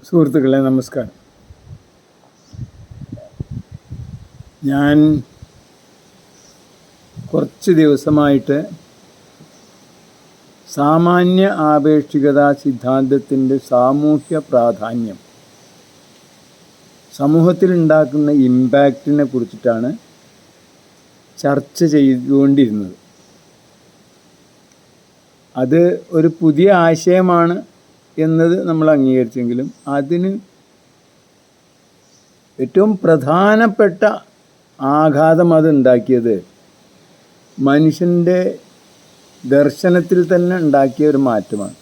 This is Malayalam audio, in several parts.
സുഹൃത്തുക്കളെ നമസ്കാരം. ഞാൻ കുറച്ച് ദിവസമായിട്ട് സാമാന്യ ആപേക്ഷികതാ സിദ്ധാന്തത്തിൻ്റെ സാമൂഹ്യ പ്രാധാന്യം, സമൂഹത്തിൽ ഉണ്ടാക്കുന്ന ഇമ്പാക്റ്റിനെ കുറിച്ചിട്ടാണ് ചർച്ച ചെയ്തുകൊണ്ടിരുന്നത്. അത് ഒരു പുതിയ ആശയമാണ് എന്നത് നമ്മൾ അംഗീകരിച്ചെങ്കിലും അതിന് ഏറ്റവും പ്രധാനപ്പെട്ട ആഘാതം അതുണ്ടാക്കിയത് മനുഷ്യൻ്റെ ദർശനത്തിൽ തന്നെ ഉണ്ടാക്കിയ ഒരു മാറ്റമാണ്.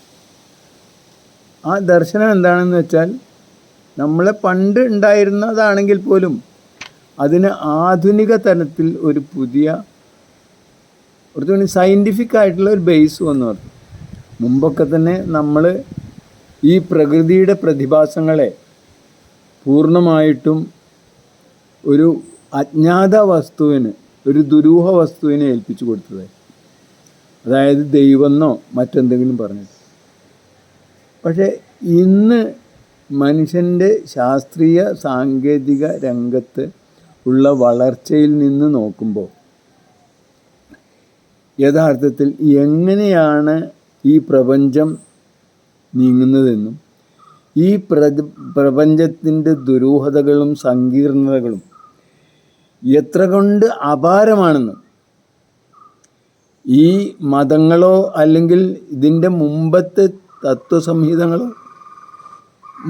ആ ദർശനം എന്താണെന്ന് വെച്ചാൽ, നമ്മളെ പണ്ട് ഉണ്ടായിരുന്നതാണെങ്കിൽ പോലും അതിന് ആധുനിക തലത്തിൽ ഒരു പുതിയ സയൻറ്റിഫിക് ആയിട്ടുള്ള ഒരു ബേസ് വന്നു പറഞ്ഞു. മുമ്പൊക്കെ തന്നെ നമ്മൾ ഈ പ്രകൃതിയുടെ പ്രതിഭാസങ്ങളെ പൂർണ്ണമായിട്ടും ഒരു അജ്ഞാത വസ്തുവിന്, ഒരു ദുരൂഹ വസ്തുവിനെ ഏൽപ്പിച്ചു കൊടുത്തത്, അതായത് ദൈവമെന്നോ മറ്റെന്തെങ്കിലും പറഞ്ഞിട്ട്. പക്ഷേ ഇന്ന് മനുഷ്യൻ്റെ ശാസ്ത്രീയ സാങ്കേതിക രംഗത്ത് ഉള്ള വളർച്ചയിൽ നിന്ന് നോക്കുമ്പോൾ യഥാർത്ഥത്തിൽ എങ്ങനെയാണ് ഈ പ്രപഞ്ചം നീങ്ങുന്നതെന്നും ഈ പ്രപഞ്ചത്തിൻ്റെ ദുരൂഹതകളും സങ്കീർണതകളും എത്ര കൊണ്ട് അപാരമാണെന്നും, ഈ മതങ്ങളോ അല്ലെങ്കിൽ ഇതിൻ്റെ മുമ്പത്തെ തത്വസംഹിതകളോ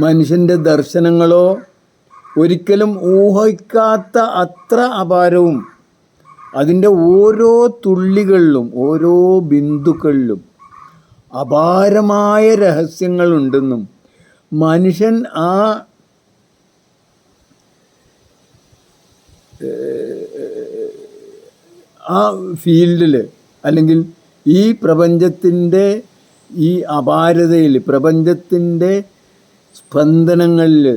മനുഷ്യൻ്റെ ദർശനങ്ങളോ ഒരിക്കലും ഊഹിക്കാത്ത അത്ര അപാരവും, അതിൻ്റെ ഓരോ തുള്ളികളിലും ഓരോ ബിന്ദുക്കളിലും അപാരമായ രഹസ്യങ്ങളുണ്ടെന്നും മനുഷ്യൻ ആ ഫീൽഡിൽ അല്ലെങ്കിൽ ഈ പ്രപഞ്ചത്തിൻ്റെ ഈ അപാരതയിൽ, പ്രപഞ്ചത്തിൻ്റെ സ്പന്ദനങ്ങളിൽ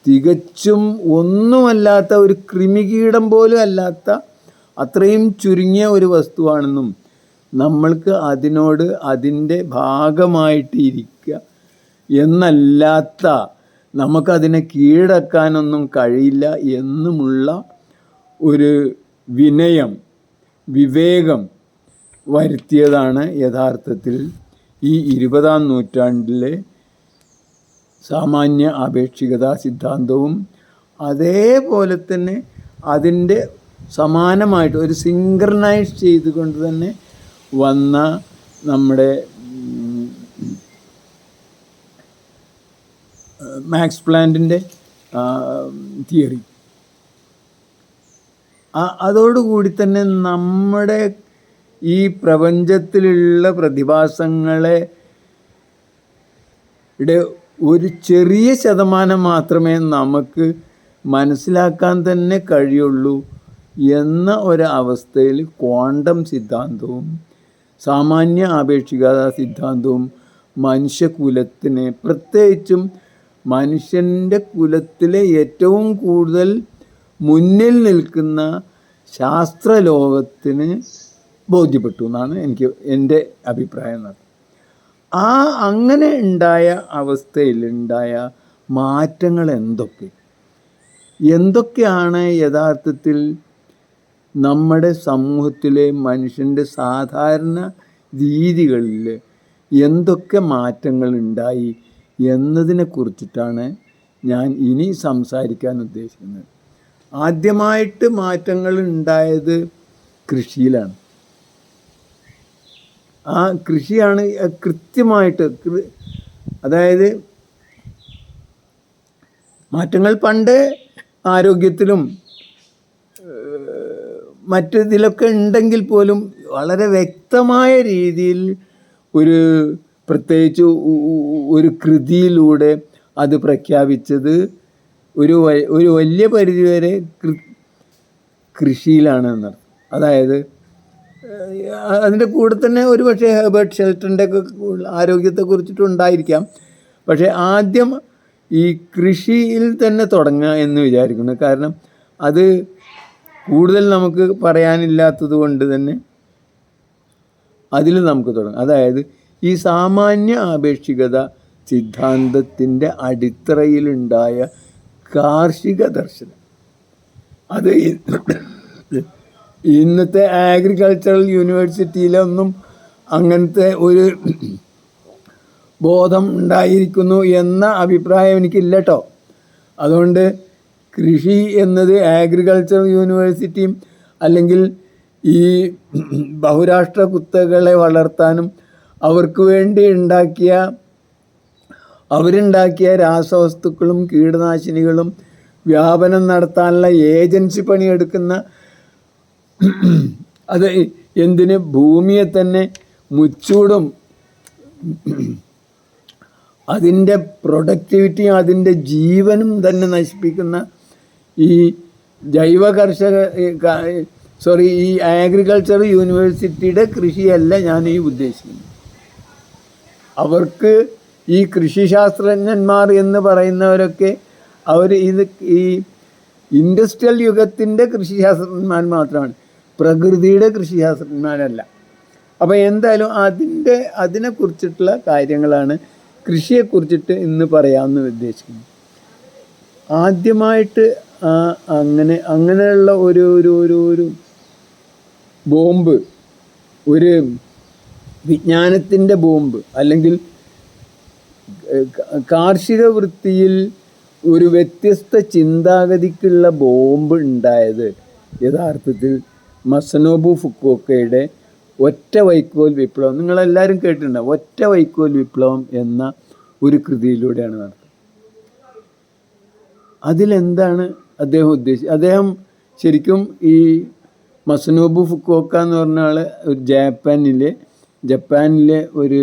തികച്ചും ഒന്നുമല്ലാത്ത, ഒരു കൃമികീടം പോലും അല്ലാത്ത അത്രയും ചുരുങ്ങിയ ഒരു വസ്തുവാണെന്നും നമ്മൾക്ക് അതിനോട് അതിൻ്റെ ഭാഗമായിട്ട് ഇരിക്കുക എന്നല്ലാത്ത നമുക്കതിനെ കീഴടക്കാനൊന്നും കഴിയില്ല എന്നുമുള്ള ഒരു വിനയം, വിവേകം വരുത്തിയതാണ് യഥാർത്ഥത്തിൽ ഈ 20-ാം നൂറ്റാണ്ടിലെ സാമാന്യ ആപേക്ഷികതാ സിദ്ധാന്തവും. അതേപോലെ തന്നെ അതിൻ്റെ സമാനമായിട്ട് ഒരു സിങ്ക്രണൈസ് ചെയ്തുകൊണ്ട് തന്നെ വന്ന നമ്മുടെ മാക്സ് പ്ലാന്റിൻ്റെ തിയറി. അതോടുകൂടി തന്നെ നമ്മുടെ ഈ പ്രപഞ്ചത്തിലുള്ള പ്രതിഭാസങ്ങളെ ഒരു ചെറിയ ശതമാനം മാത്രമേ നമുക്ക് മനസ്സിലാക്കാൻ തന്നെ കഴിയുള്ളൂ എന്ന ഒരവസ്ഥയിൽ ക്വാണ്ടം സിദ്ധാന്തവും സാമാന്യ ആപേക്ഷികതാ സിദ്ധാന്തവും മനുഷ്യകുലത്തിനെ, പ്രത്യേകിച്ചും മനുഷ്യൻ്റെ കുലത്തിലെ ഏറ്റവും കൂടുതൽ മുന്നിൽ നിൽക്കുന്ന ശാസ്ത്രലോകത്തിന് ബോധ്യപ്പെട്ടു എന്നാണ് എൻ്റെ അഭിപ്രായം. അങ്ങനെ ഉണ്ടായ അവസ്ഥയിൽ ഉണ്ടായ മാറ്റങ്ങൾ എന്തൊക്കെയാണ് യഥാർത്ഥത്തിൽ നമ്മുടെ സമൂഹത്തിലെ മനുഷ്യൻ്റെ സാധാരണ രീതികളിൽ എന്തൊക്കെ മാറ്റങ്ങൾ ഉണ്ടായി എന്നതിനെ കുറിച്ചിട്ടാണ് ഞാൻ ഇനി സംസാരിക്കാൻ ഉദ്ദേശിക്കുന്നത്. ആദ്യമായിട്ട് മാറ്റങ്ങൾ ഉണ്ടായത് കൃഷിയിലാണ്. ആ കൃഷിയാണ് കൃത്യമായിട്ട്, അതായത് മാറ്റങ്ങൾ പണ്ട് ആരോഗ്യത്തിലും മറ്റിതിലൊക്കെ ഉണ്ടെങ്കിൽ പോലും വളരെ വ്യക്തമായ രീതിയിൽ പ്രത്യേകിച്ച് ഒരു കൃതിയിലൂടെ അത് പ്രഖ്യാപിച്ചത് ഒരു വലിയ പരിധിവരെ കൃഷിയിലാണ് എന്നർത്ഥം. അതായത് അതിൻ്റെ കൂടെ തന്നെ ഒരുപക്ഷെ ഹെർബർട്ട് ഷെൽട്ടൻ്റെ ഒക്കെ ആരോഗ്യത്തെക്കുറിച്ചിട്ടുണ്ടായിരിക്കാം. പക്ഷേ ആദ്യം ഈ കൃഷിയിൽ തന്നെ തുടങ്ങുക എന്ന് വിചാരിക്കുന്നു. കാരണം അത് കൂടുതൽ നമുക്ക് പറയാനില്ലാത്തത് കൊണ്ട് തന്നെ അതിൽ നമുക്ക് തുടങ്ങാം. അതായത് ഈ സാമാന്യ ആപേക്ഷികത സിദ്ധാന്തത്തിൻ്റെ അടിത്തറയിലുണ്ടായ കാർഷിക ദർശനം. അത് ഇന്നത്തെ അഗ്രികൾച്ചറൽ യൂണിവേഴ്സിറ്റിയിലൊന്നും അങ്ങനത്തെ ഒരു ബോധം ഉണ്ടായിരിക്കുന്നു എന്ന അഭിപ്രായം എനിക്കില്ല കേട്ടോ. അതുകൊണ്ട് കൃഷി എന്നത് അഗ്രികൾച്ചറൽ യൂണിവേഴ്സിറ്റിയും അല്ലെങ്കിൽ ഈ ബഹുരാഷ്ട്ര കുത്തകളെ വളർത്താനും അവർക്ക് വേണ്ടി അവരുണ്ടാക്കിയ രാസവസ്തുക്കളും കീടനാശിനികളും വ്യാപനം നടത്താനുള്ള ഏജൻസി പണിയെടുക്കുന്ന, അത് എന്തിന് ഭൂമിയെ തന്നെ മുച്ചൂടും അതിൻ്റെ പ്രൊഡക്ടിവിറ്റിയും അതിൻ്റെ ജീവനും തന്നെ നശിപ്പിക്കുന്ന ഈ ഈ അഗ്രികൾച്ചർ യൂണിവേഴ്സിറ്റിയുടെ കൃഷിയല്ല ഞാൻ ഈ ഉദ്ദേശിക്കുന്നത്. അവർക്ക് ഈ കൃഷിശാസ്ത്രജ്ഞന്മാർ എന്ന് പറയുന്നവരൊക്കെ ഈ ഇൻഡസ്ട്രിയൽ യുഗത്തിൻ്റെ കൃഷിശാസ്ത്രജ്ഞന്മാർ മാത്രമാണ്, പ്രകൃതിയുടെ കൃഷിശാസ്ത്രജ്ഞന്മാരല്ല. അപ്പോൾ എന്തായാലും അതിനെക്കുറിച്ചിട്ടുള്ള കാര്യങ്ങളാണ് കൃഷിയെക്കുറിച്ചിട്ട് ഇന്ന് പറയാമെന്ന് ഉദ്ദേശിക്കുന്നത്. ആദ്യമായിട്ട് അങ്ങനെയുള്ള ഒരു ബോംബ്, ഒരു വിജ്ഞാനത്തിൻ്റെ ബോംബ് അല്ലെങ്കിൽ കാർഷിക വൃത്തിയിൽ ഒരു വ്യത്യസ്ത ചിന്താഗതിക്കുള്ള ബോംബ് ഉണ്ടായത് യഥാർത്ഥത്തിൽ മസനോബു ഫുക്കുവോക്കയുടെ ഒറ്റ വൈക്കോൽ വിപ്ലവം, നിങ്ങളെല്ലാവരും കേട്ടിട്ടുണ്ടാവും. ഒറ്റ വൈക്കോൽ വിപ്ലവം എന്ന ഒരു കൃതിയിലൂടെയാണ് നടത്തുന്നത്. അതിലെന്താണ് അദ്ദേഹം ഉദ്ദേശിച്ചത്? അദ്ദേഹം ശരിക്കും ഈ മസനോബു ഫുക്കുവോക്ക എന്ന് പറഞ്ഞ ആൾ ഒരു ജപ്പാനിലെ ഒരു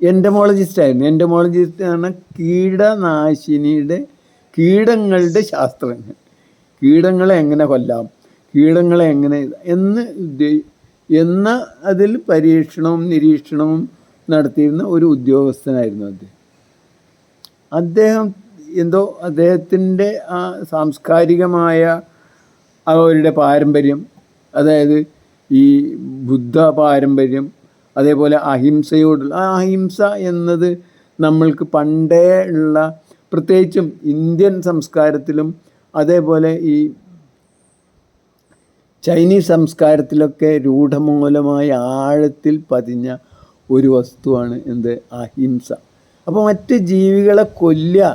എൻഡമോളജിസ്റ്റായിരുന്നു. എൻഡമോളജിസ്റ്റ് എന്ന് പറഞ്ഞാൽ കീടങ്ങളുടെ ശാസ്ത്രജ്ഞൻ. കീടങ്ങളെ എങ്ങനെ കൊല്ലാം, കീടങ്ങളെ എങ്ങനെ എന്ന അതിൽ പരീക്ഷണവും നിരീക്ഷണവും നടത്തിയിരുന്ന ഒരു ഉദ്യോഗസ്ഥനായിരുന്നു അദ്ദേഹം. അദ്ദേഹത്തിൻ്റെ ആ സാംസ്കാരികമായ അവരുടെ പാരമ്പര്യം, അതായത് ഈ ബുദ്ധ പാരമ്പര്യം, അതേപോലെ അഹിംസയോടുള്ള അഹിംസ എന്നത് നമ്മൾക്ക് പണ്ടേ ഉള്ള, പ്രത്യേകിച്ചും ഇന്ത്യൻ സംസ്കാരത്തിലും അതേപോലെ ഈ ചൈനീസ് സംസ്കാരത്തിലൊക്കെ രൂഢമൂലമായ ആഴത്തിൽ പതിഞ്ഞ ഒരു വസ്തുവാണ് അഹിംസ. അപ്പോൾ മറ്റ് ജീവികളെ കൊല്ലുക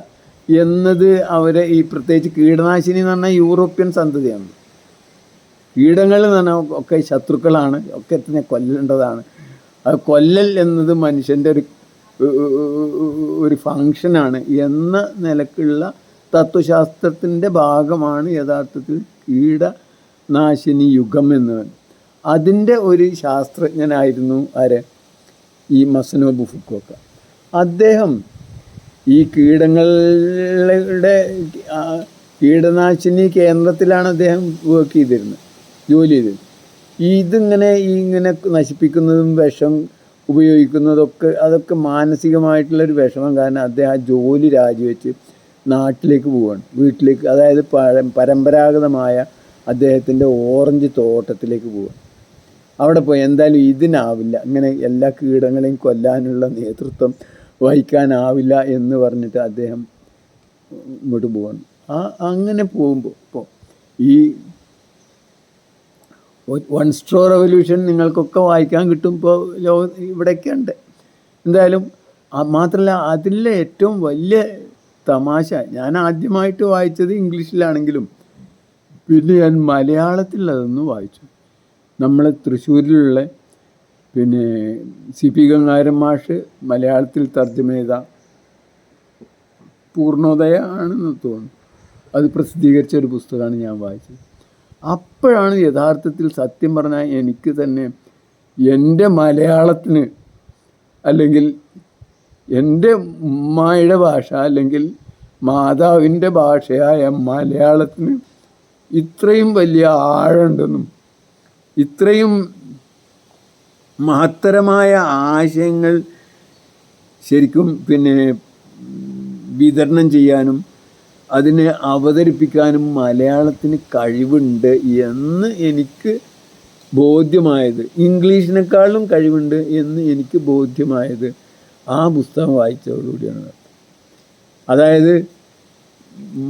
എന്നത് അവരെ ഈ പ്രത്യേകിച്ച് കീടനാശിനി എന്ന് പറഞ്ഞാൽ യൂറോപ്യൻ സന്തതിയാണ്. കീടങ്ങൾ എന്ന് പറഞ്ഞാൽ ഒക്കെ ശത്രുക്കളാണ്, ഒക്കെ തന്നെ കൊല്ലേണ്ടതാണ്. അത് കൊല്ലൽ എന്നത് മനുഷ്യൻ്റെ ഒരു ഫങ്ഷനാണ് എന്ന നിലക്കുള്ള തത്വശാസ്ത്രത്തിൻ്റെ ഭാഗമാണ് യഥാർത്ഥത്തിൽ കീടനാശിനി യുഗം എന്ന്. അതിൻ്റെ ഒരു ശാസ്ത്രജ്ഞനായിരുന്നു ഈ മസനോബു ഫുക്കുവോക്ക. അദ്ദേഹം ഈ കീടനാശിനി കേന്ദ്രത്തിലാണ് അദ്ദേഹം ജോലി ചെയ്തിരുന്നത്. ഇങ്ങനെ നശിപ്പിക്കുന്നതും വിഷം ഉപയോഗിക്കുന്നതൊക്കെ അതൊക്കെ മാനസികമായിട്ടുള്ളൊരു വിഷമം കാരണം അദ്ദേഹം ആ ജോലി രാജിവെച്ച് നാട്ടിലേക്ക് പോവുകയാണ്, വീട്ടിലേക്ക്. അതായത് പരമ്പരാഗതമായ അദ്ദേഹത്തിൻ്റെ ഓറഞ്ച് തോട്ടത്തിലേക്ക് പോവുകയാണ്. അവിടെ പോയി എന്തായാലും ഇതിനാവില്ല, ഇങ്ങനെ എല്ലാ കീടങ്ങളെയും കൊല്ലാനുള്ള നേതൃത്വം വഹിക്കാനാവില്ല എന്ന് പറഞ്ഞിട്ട് അദ്ദേഹം ഇങ്ങോട്ട് പോവാണ്. അങ്ങനെ പോകുമ്പോൾ ഈ വൺ സ്ട്രോ റെവല്യൂഷൻ നിങ്ങൾക്കൊക്കെ വായിക്കാൻ കിട്ടും. ഇപ്പോൾ ഇവിടെയൊക്കെ ഉണ്ട്. എന്തായാലും മാത്രമല്ല അതിലെ ഏറ്റവും വലിയ തമാശ, ഞാൻ ആദ്യമായിട്ട് വായിച്ചത് ഇംഗ്ലീഷിലാണെങ്കിലും പിന്നെ ഞാൻ മലയാളത്തിൽ അതൊന്ന് വായിച്ചു. നമ്മളെ തൃശ്ശൂരിലുള്ള CP ഗംഗാധരൻ മാഷ് മലയാളത്തിൽ തർജ്ജമ ചെയ്ത പൂർണ്ണോദയ ആണെന്ന് തോന്നുന്നു, അത് പ്രസിദ്ധീകരിച്ച ഒരു പുസ്തകമാണ് ഞാൻ വായിച്ചത്. അപ്പോഴാണ് യഥാർത്ഥത്തിൽ സത്യം പറഞ്ഞാൽ എനിക്ക് തന്നെ എൻ്റെ മലയാളത്തിന്, അല്ലെങ്കിൽ എൻ്റെ ഉമ്മായുടെ ഭാഷ അല്ലെങ്കിൽ മാതാവിൻ്റെ ഭാഷയായ മലയാളത്തിന് ഇത്രയും വലിയ ആഴമുണ്ടെന്നും ഇത്രയും മഹത്തരമായ ആശയങ്ങൾ ശരിക്കും വിതരണം ചെയ്യാനും അതിനെ അവതരിപ്പിക്കാനും മലയാളത്തിന് കഴിവുണ്ട് എന്ന് എനിക്ക് ബോധ്യമായത്, ഇംഗ്ലീഷിനേക്കാളും കഴിവുണ്ട് എന്ന് എനിക്ക് ബോധ്യമായത് ആ പുസ്തകം വായിച്ചതോടുകൂടിയാണ്. അതായത്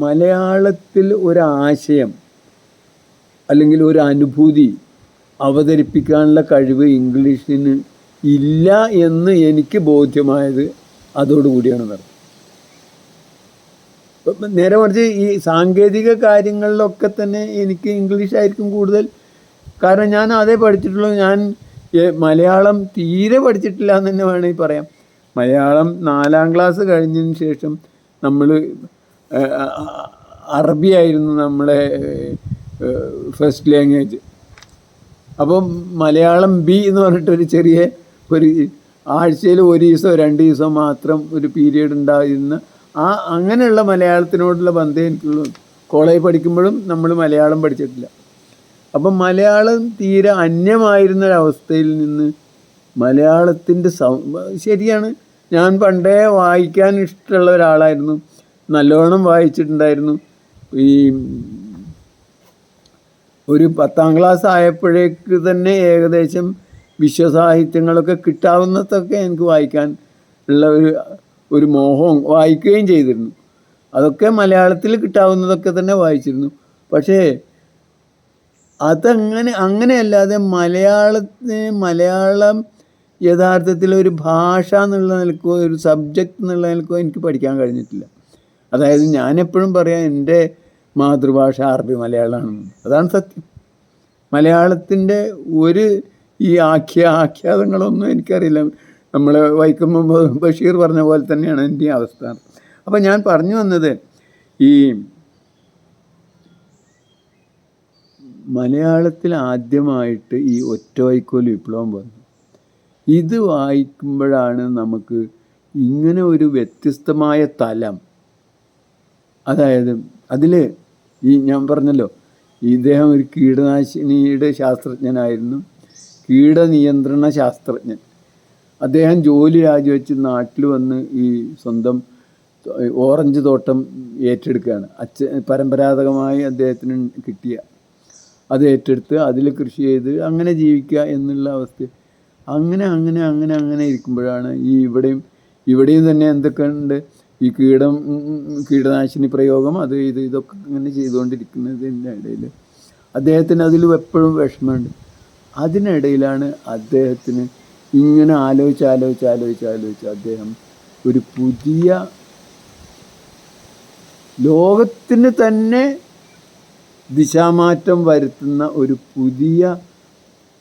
മലയാളത്തിൽ ഒരാശയം അല്ലെങ്കിൽ ഒരു അനുഭൂതി അവതരിപ്പിക്കാനുള്ള കഴിവ് ഇംഗ്ലീഷിന് ഇല്ല എന്ന് എനിക്ക് ബോധ്യമായത് അതോടുകൂടിയാണ് നടന്നത്. നേരെ മറിച്ച് ഈ സാങ്കേതിക കാര്യങ്ങളിലൊക്കെ തന്നെ എനിക്ക് ഇംഗ്ലീഷായിരിക്കും കൂടുതൽ. കാരണം ഞാൻ അതേ പഠിച്ചിട്ടുള്ളൂ. ഞാൻ മലയാളം തീരെ പഠിച്ചിട്ടില്ല എന്ന് തന്നെ വേണമെങ്കിൽ പറയാം. മലയാളം 4ാം ക്ലാസ് കഴിഞ്ഞതിന് ശേഷം നമ്മൾ അറബിയായിരുന്നു നമ്മളെ ഫസ്റ്റ് ലാംഗ്വേജ്. അപ്പം മലയാളം ബി എന്ന് പറഞ്ഞിട്ടൊരു ചെറിയ ഒരു ആഴ്ചയിൽ 1 ദിവസം 2 ദിവസം മാത്രം ഒരു പീരീഡ് ഉണ്ടായിരുന്ന അങ്ങനെയുള്ള മലയാളത്തിനോടുള്ള ബന്ധം എനിക്കുള്ളൂ. കോളേജ് പഠിക്കുമ്പോഴും നമ്മൾ മലയാളം പഠിച്ചിട്ടില്ല. അപ്പം മലയാളം തീരെ അന്യമായിരുന്നൊരവസ്ഥയിൽ നിന്ന് മലയാളത്തിൻ്റെ ശരിയാണ്, ഞാൻ പണ്ടേ വായിക്കാൻ ഇഷ്ടമുള്ള ഒരാളായിരുന്നു, നല്ലോണം വായിച്ചിട്ടുണ്ടായിരുന്നു. ഈ ഒരു 10ാം ക്ലാസ് ആയപ്പോഴേക്ക് തന്നെ ഏകദേശം വിശ്വസാഹിത്യങ്ങളൊക്കെ കിട്ടാവുന്നതൊക്കെ എനിക്ക് വായിക്കാൻ ഉള്ള ഒരു മോഹം, വായിക്കുകയും ചെയ്തിരുന്നു. അതൊക്കെ മലയാളത്തിൽ കിട്ടാവുന്നതൊക്കെ തന്നെ വായിച്ചിരുന്നു. പക്ഷേ അങ്ങനെയല്ലാതെ മലയാളം യഥാർത്ഥത്തിൽ ഒരു ഭാഷ എന്നുള്ള നിലക്കോ ഒരു സബ്ജക്റ്റ് എന്നുള്ള നിലക്കോ എനിക്ക് പഠിക്കാൻ കഴിഞ്ഞിട്ടില്ല. അതായത് ഞാനെപ്പോഴും പറയാം എൻ്റെ മാതൃഭാഷ അറബി മലയാളമാണെന്ന്. അതാണ് സത്യം. മലയാളത്തിൻ്റെ ഒരു ഈ ആഖ്യാതങ്ങളൊന്നും എനിക്കറിയില്ല. നമ്മൾ വൈക്കം മുഹമ്മദ് ബഷീർ പറഞ്ഞ പോലെ തന്നെയാണ് എൻ്റെ അവസ്ഥ. അപ്പം ഞാൻ പറഞ്ഞു വന്നത്, ഈ മലയാളത്തിൽ ആദ്യമായിട്ട് ഈ ഒറ്റവൈക്കോൽ വിപ്ലവം വന്നു. ഇത് വായിക്കുമ്പോഴാണ് നമുക്ക് ഇങ്ങനെ ഒരു വ്യത്യസ്തമായ തലം, അതായത് അതിൽ ഞാൻ പറഞ്ഞല്ലോ, ഇദ്ദേഹം ഒരു കീടനാശിനിയുടെ ശാസ്ത്രജ്ഞനായിരുന്നു, കീടനിയന്ത്രണ ശാസ്ത്രജ്ഞൻ. അദ്ദേഹം ജോലി രാജിവെച്ച് നാട്ടിൽ വന്ന് ഈ സ്വന്തം ഓറഞ്ച് തോട്ടം ഏറ്റെടുക്കുകയാണ്. പരമ്പരാഗതമായി അദ്ദേഹത്തിന് കിട്ടിയ അത് ഏറ്റെടുത്ത് അതിൽ കൃഷി ചെയ്ത് അങ്ങനെ ജീവിക്കുക എന്നുള്ള അവസ്ഥ. അങ്ങനെ ഇരിക്കുമ്പോഴാണ് ഈ ഇവിടെയും തന്നെ എന്തൊക്കെയുണ്ട്, ഈ കീടനാശിനി പ്രയോഗം, ഇതൊക്കെ ഇങ്ങനെ ചെയ്തുകൊണ്ടിരിക്കുന്നതിൻ്റെ ഇടയിൽ അദ്ദേഹത്തിന് അതിൽ എപ്പോഴും വിഷമമുണ്ട്. അതിനിടയിലാണ് അദ്ദേഹത്തിന് ഇങ്ങനെ ആലോചിച്ച് അദ്ദേഹം ഒരു പുതിയ ലോകത്തിന് തന്നെ ദിശാമാറ്റം വരുത്തുന്ന ഒരു പുതിയ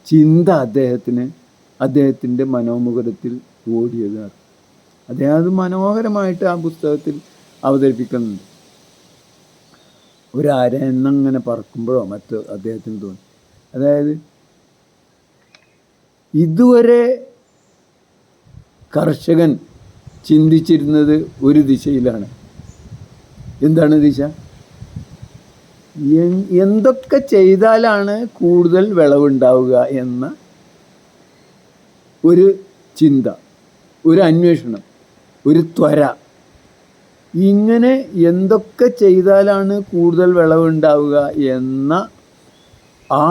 ചിന്ത അദ്ദേഹത്തിൻ്റെ മനോമുഖരത്തിൽ ഓടിയതാണ്. അദ്ദേഹം അത് മനോഹരമായിട്ട് ആ പുസ്തകത്തിൽ അവതരിപ്പിക്കുന്നുണ്ട്. ഒരു അരയെന്നങ്ങനെ പറക്കുമ്പോഴോ മറ്റോ അദ്ദേഹത്തിന് തോന്നി. അതായത് ഇതുവരെ കർഷകൻ ചിന്തിച്ചിരുന്നത് ഒരു ദിശയിലാണ്. എന്താണ് ദിശ? എന്തൊക്കെ ചെയ്താലാണ് കൂടുതൽ വിളവുണ്ടാവുക എന്ന ഒരു ചിന്ത, ഒരു അന്വേഷണം, ഒരു ത്വര. ഇങ്ങനെ എന്തൊക്കെ ചെയ്താലാണ് കൂടുതൽ വിളവുണ്ടാവുക എന്ന ആ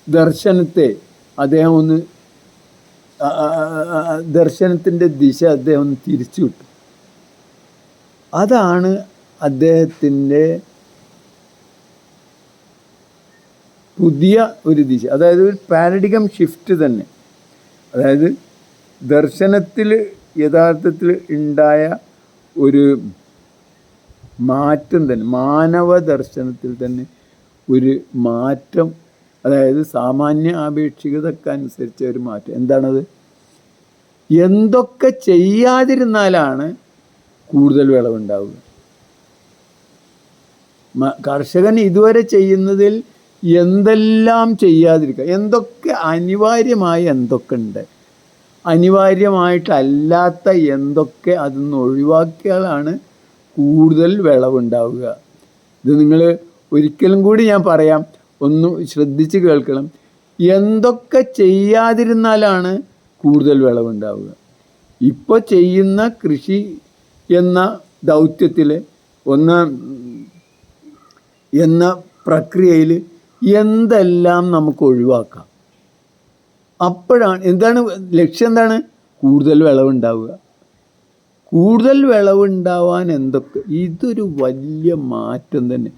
ദർശനത്തെ ദർശനത്തിൻ്റെ ദിശ അദ്ദേഹം ഒന്ന് തിരിച്ചു വിട്ടു. അതാണ് അദ്ദേഹത്തിൻ്റെ പുതിയ ഒരു ദിശ, അതായത് ഒരു പാരഡിഗം ഷിഫ്റ്റ് തന്നെ. അതായത് ദർശനത്തിൽ യഥാർത്ഥത്തിൽ ഉണ്ടായ ഒരു മാറ്റം തന്നെ, മാനവ ദർശനത്തിൽ തന്നെ ഒരു മാറ്റം, അതായത് സാമാന്യ ആപേക്ഷികതക്കനുസരിച്ച ഒരു മാറ്റം. എന്താണത്? എന്തൊക്കെ ചെയ്യാതിരുന്നാലാണ് കൂടുതൽ വിളവുണ്ടാവുക. കർഷകൻ ഇതുവരെ ചെയ്യുന്നതിൽ എന്തെല്ലാം ചെയ്യാതിരിക്കുക, എന്തൊക്കെ അനിവാര്യമായി എന്തൊക്കെ ഉണ്ട്, അനിവാര്യമായിട്ടല്ലാത്ത എന്തൊക്കെ അതിന്ന് ഒഴിവാക്കിയാലാണ് കൂടുതൽ വിളവുണ്ടാവുക. ഇത് നിങ്ങൾ ഒരിക്കലും കൂടി ഞാൻ പറയാം, ഒന്ന് ശ്രദ്ധിച്ച് കേൾക്കണം. എന്തൊക്കെ ചെയ്യാതിരുന്നാലാണ് കൂടുതൽ വിളവുണ്ടാവുക. ഇപ്പോൾ ചെയ്യുന്ന കൃഷി എന്ന ദൗത്യത്തിൽ എന്ന പ്രക്രിയയിൽ എന്തെല്ലാം നമുക്ക് ഒഴിവാക്കാം, അപ്പോഴാണ് എന്താണ് ലക്ഷ്യം, എന്താണ്? കൂടുതൽ വിളവുണ്ടാവുക. കൂടുതൽ വിളവുണ്ടാവാൻ എന്തൊക്കെ, ഇതൊരു വലിയ മാറ്റം തന്നെ.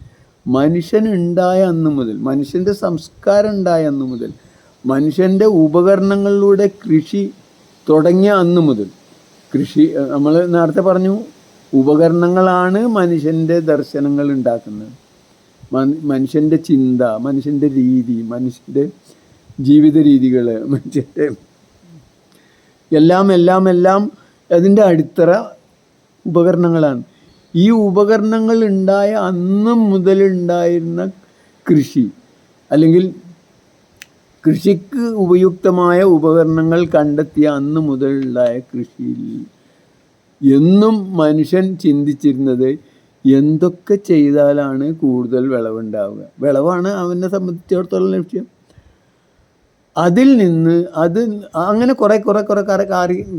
മനുഷ്യനുണ്ടായ അന്ന് മുതൽ, മനുഷ്യൻ്റെ സംസ്കാരം ഉണ്ടായ അന്ന് മുതൽ, മനുഷ്യൻ്റെ ഉപകരണങ്ങളിലൂടെ കൃഷി തുടങ്ങിയ അന്ന് മുതൽ, കൃഷി നമ്മൾ നേരത്തെ പറഞ്ഞു, ഉപകരണങ്ങളാണ് മനുഷ്യൻ്റെ ദർശനങ്ങൾ ഉണ്ടാക്കുന്നത്. മനുഷ്യൻ്റെ ചിന്ത, മനുഷ്യൻ്റെ രീതി, മനുഷ്യൻ്റെ ജീവിത രീതികൾ, മനുഷ്യൻ്റെ എല്ലാം അതിൻ്റെ അടിത്തറ ഉപകരണങ്ങളാണ്. ഈ ഉപകരണങ്ങൾ ഉണ്ടായ അന്ന് മുതലുണ്ടായിരുന്ന കൃഷി, അല്ലെങ്കിൽ കൃഷിക്ക് ഉപയുക്തമായ ഉപകരണങ്ങൾ കണ്ടെത്തിയ അന്ന് മുതലുണ്ടായ കൃഷിയിൽ എന്നും മനുഷ്യൻ ചിന്തിച്ചിരുന്നത് എന്തൊക്കെ ചെയ്താലാണ് കൂടുതൽ വിളവുണ്ടാവുക. വിളവാണ് അവനെ സംബന്ധിച്ചിടത്തോളം ലക്ഷ്യം. അതിൽ നിന്ന് അങ്ങനെ കുറേ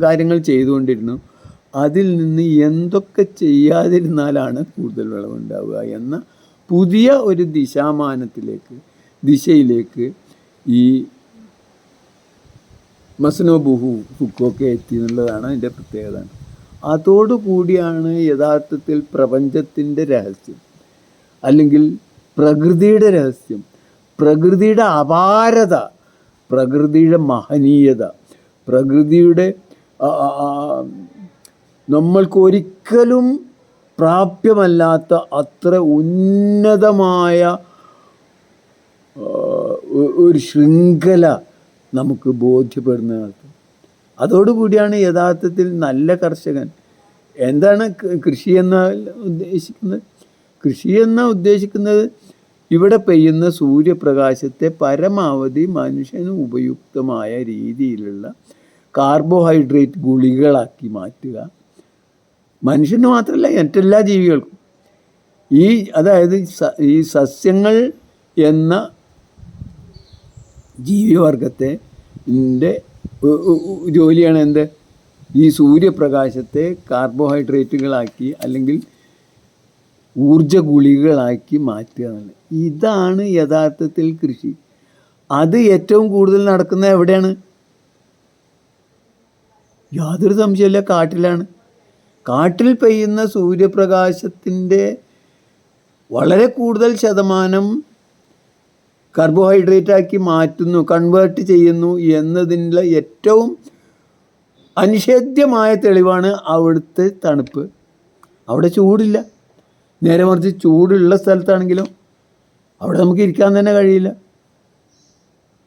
കാര്യങ്ങൾ ചെയ്തുകൊണ്ടിരുന്നു. അതിൽ നിന്ന് എന്തൊക്കെ ചെയ്യാതിരുന്നാലാണ് കൂടുതൽ വിളവുണ്ടാവുക എന്ന പുതിയ ഒരു ദിശയിലേക്ക് ഈ മസനോ ഫുക്കോക്കെ എത്തി എന്നുള്ളതാണ് അതിൻ്റെ പ്രത്യേകത. അതോടുകൂടിയാണ് യഥാർത്ഥത്തിൽ പ്രപഞ്ചത്തിൻ്റെ രഹസ്യം, അല്ലെങ്കിൽ പ്രകൃതിയുടെ രഹസ്യം, പ്രകൃതിയുടെ അപാരത, പ്രകൃതിയുടെ മഹനീയത, പ്രകൃതിയുടെ നമ്മൾക്കൊരിക്കലും പ്രാപ്യമല്ലാത്ത അത്ര ഉന്നതമായ ഒരു ശൃംഖല നമുക്ക് ബോധ്യപ്പെടുന്നത്. അതോടുകൂടിയാണ് യഥാർത്ഥത്തിൽ നല്ല കർഷകൻ. എന്താണ് കൃഷി എന്നാൽ ഉദ്ദേശിക്കുന്നത്? കൃഷി എന്നാൽ ഉദ്ദേശിക്കുന്നത് ഇവിടെ പെയ്യുന്ന സൂര്യപ്രകാശത്തെ പരമാവധി മനുഷ്യന് ഉപയുക്തമായ രീതിയിലുള്ള കാർബോഹൈഡ്രേറ്റ് ഗുളികളാക്കി മാറ്റുക. മനുഷ്യന് മാത്രമല്ല, മറ്റെല്ലാ ജീവികൾക്കും. അതായത് ഈ സസ്യങ്ങൾ എന്ന ജീവിവർഗത്തെ ജോലിയാണ് എന്ത്? ഈ സൂര്യപ്രകാശത്തെ കാർബോഹൈഡ്രേറ്റുകളാക്കി അല്ലെങ്കിൽ ഊർജ ഗുളികളാക്കി മാറ്റുക എന്നുള്ളത്. ഇതാണ് യഥാർത്ഥത്തിൽ കൃഷി. അത് ഏറ്റവും കൂടുതൽ നടക്കുന്നത് എവിടെയാണ്? യാതൊരു സംശയമില്ല, കാട്ടിലാണ്. കാട്ടിൽ പെയ്യുന്ന സൂര്യപ്രകാശത്തിൻ്റെ വളരെ കൂടുതൽ ശതമാനം കാർബോഹൈഡ്രേറ്റാക്കി മാറ്റുന്നു, കൺവേർട്ട് ചെയ്യുന്നു എന്നതിൻ്റെ ഏറ്റവും അനിഷേധ്യമായ തെളിവാണ് അവിടുത്തെ തണുപ്പ്. അവിടെ ചൂടില്ല. നേരെ മറിച്ച് ചൂടുള്ള സ്ഥലത്താണെങ്കിലോ അവിടെ നമുക്ക് ഇരിക്കാൻ തന്നെ കഴിയില്ല.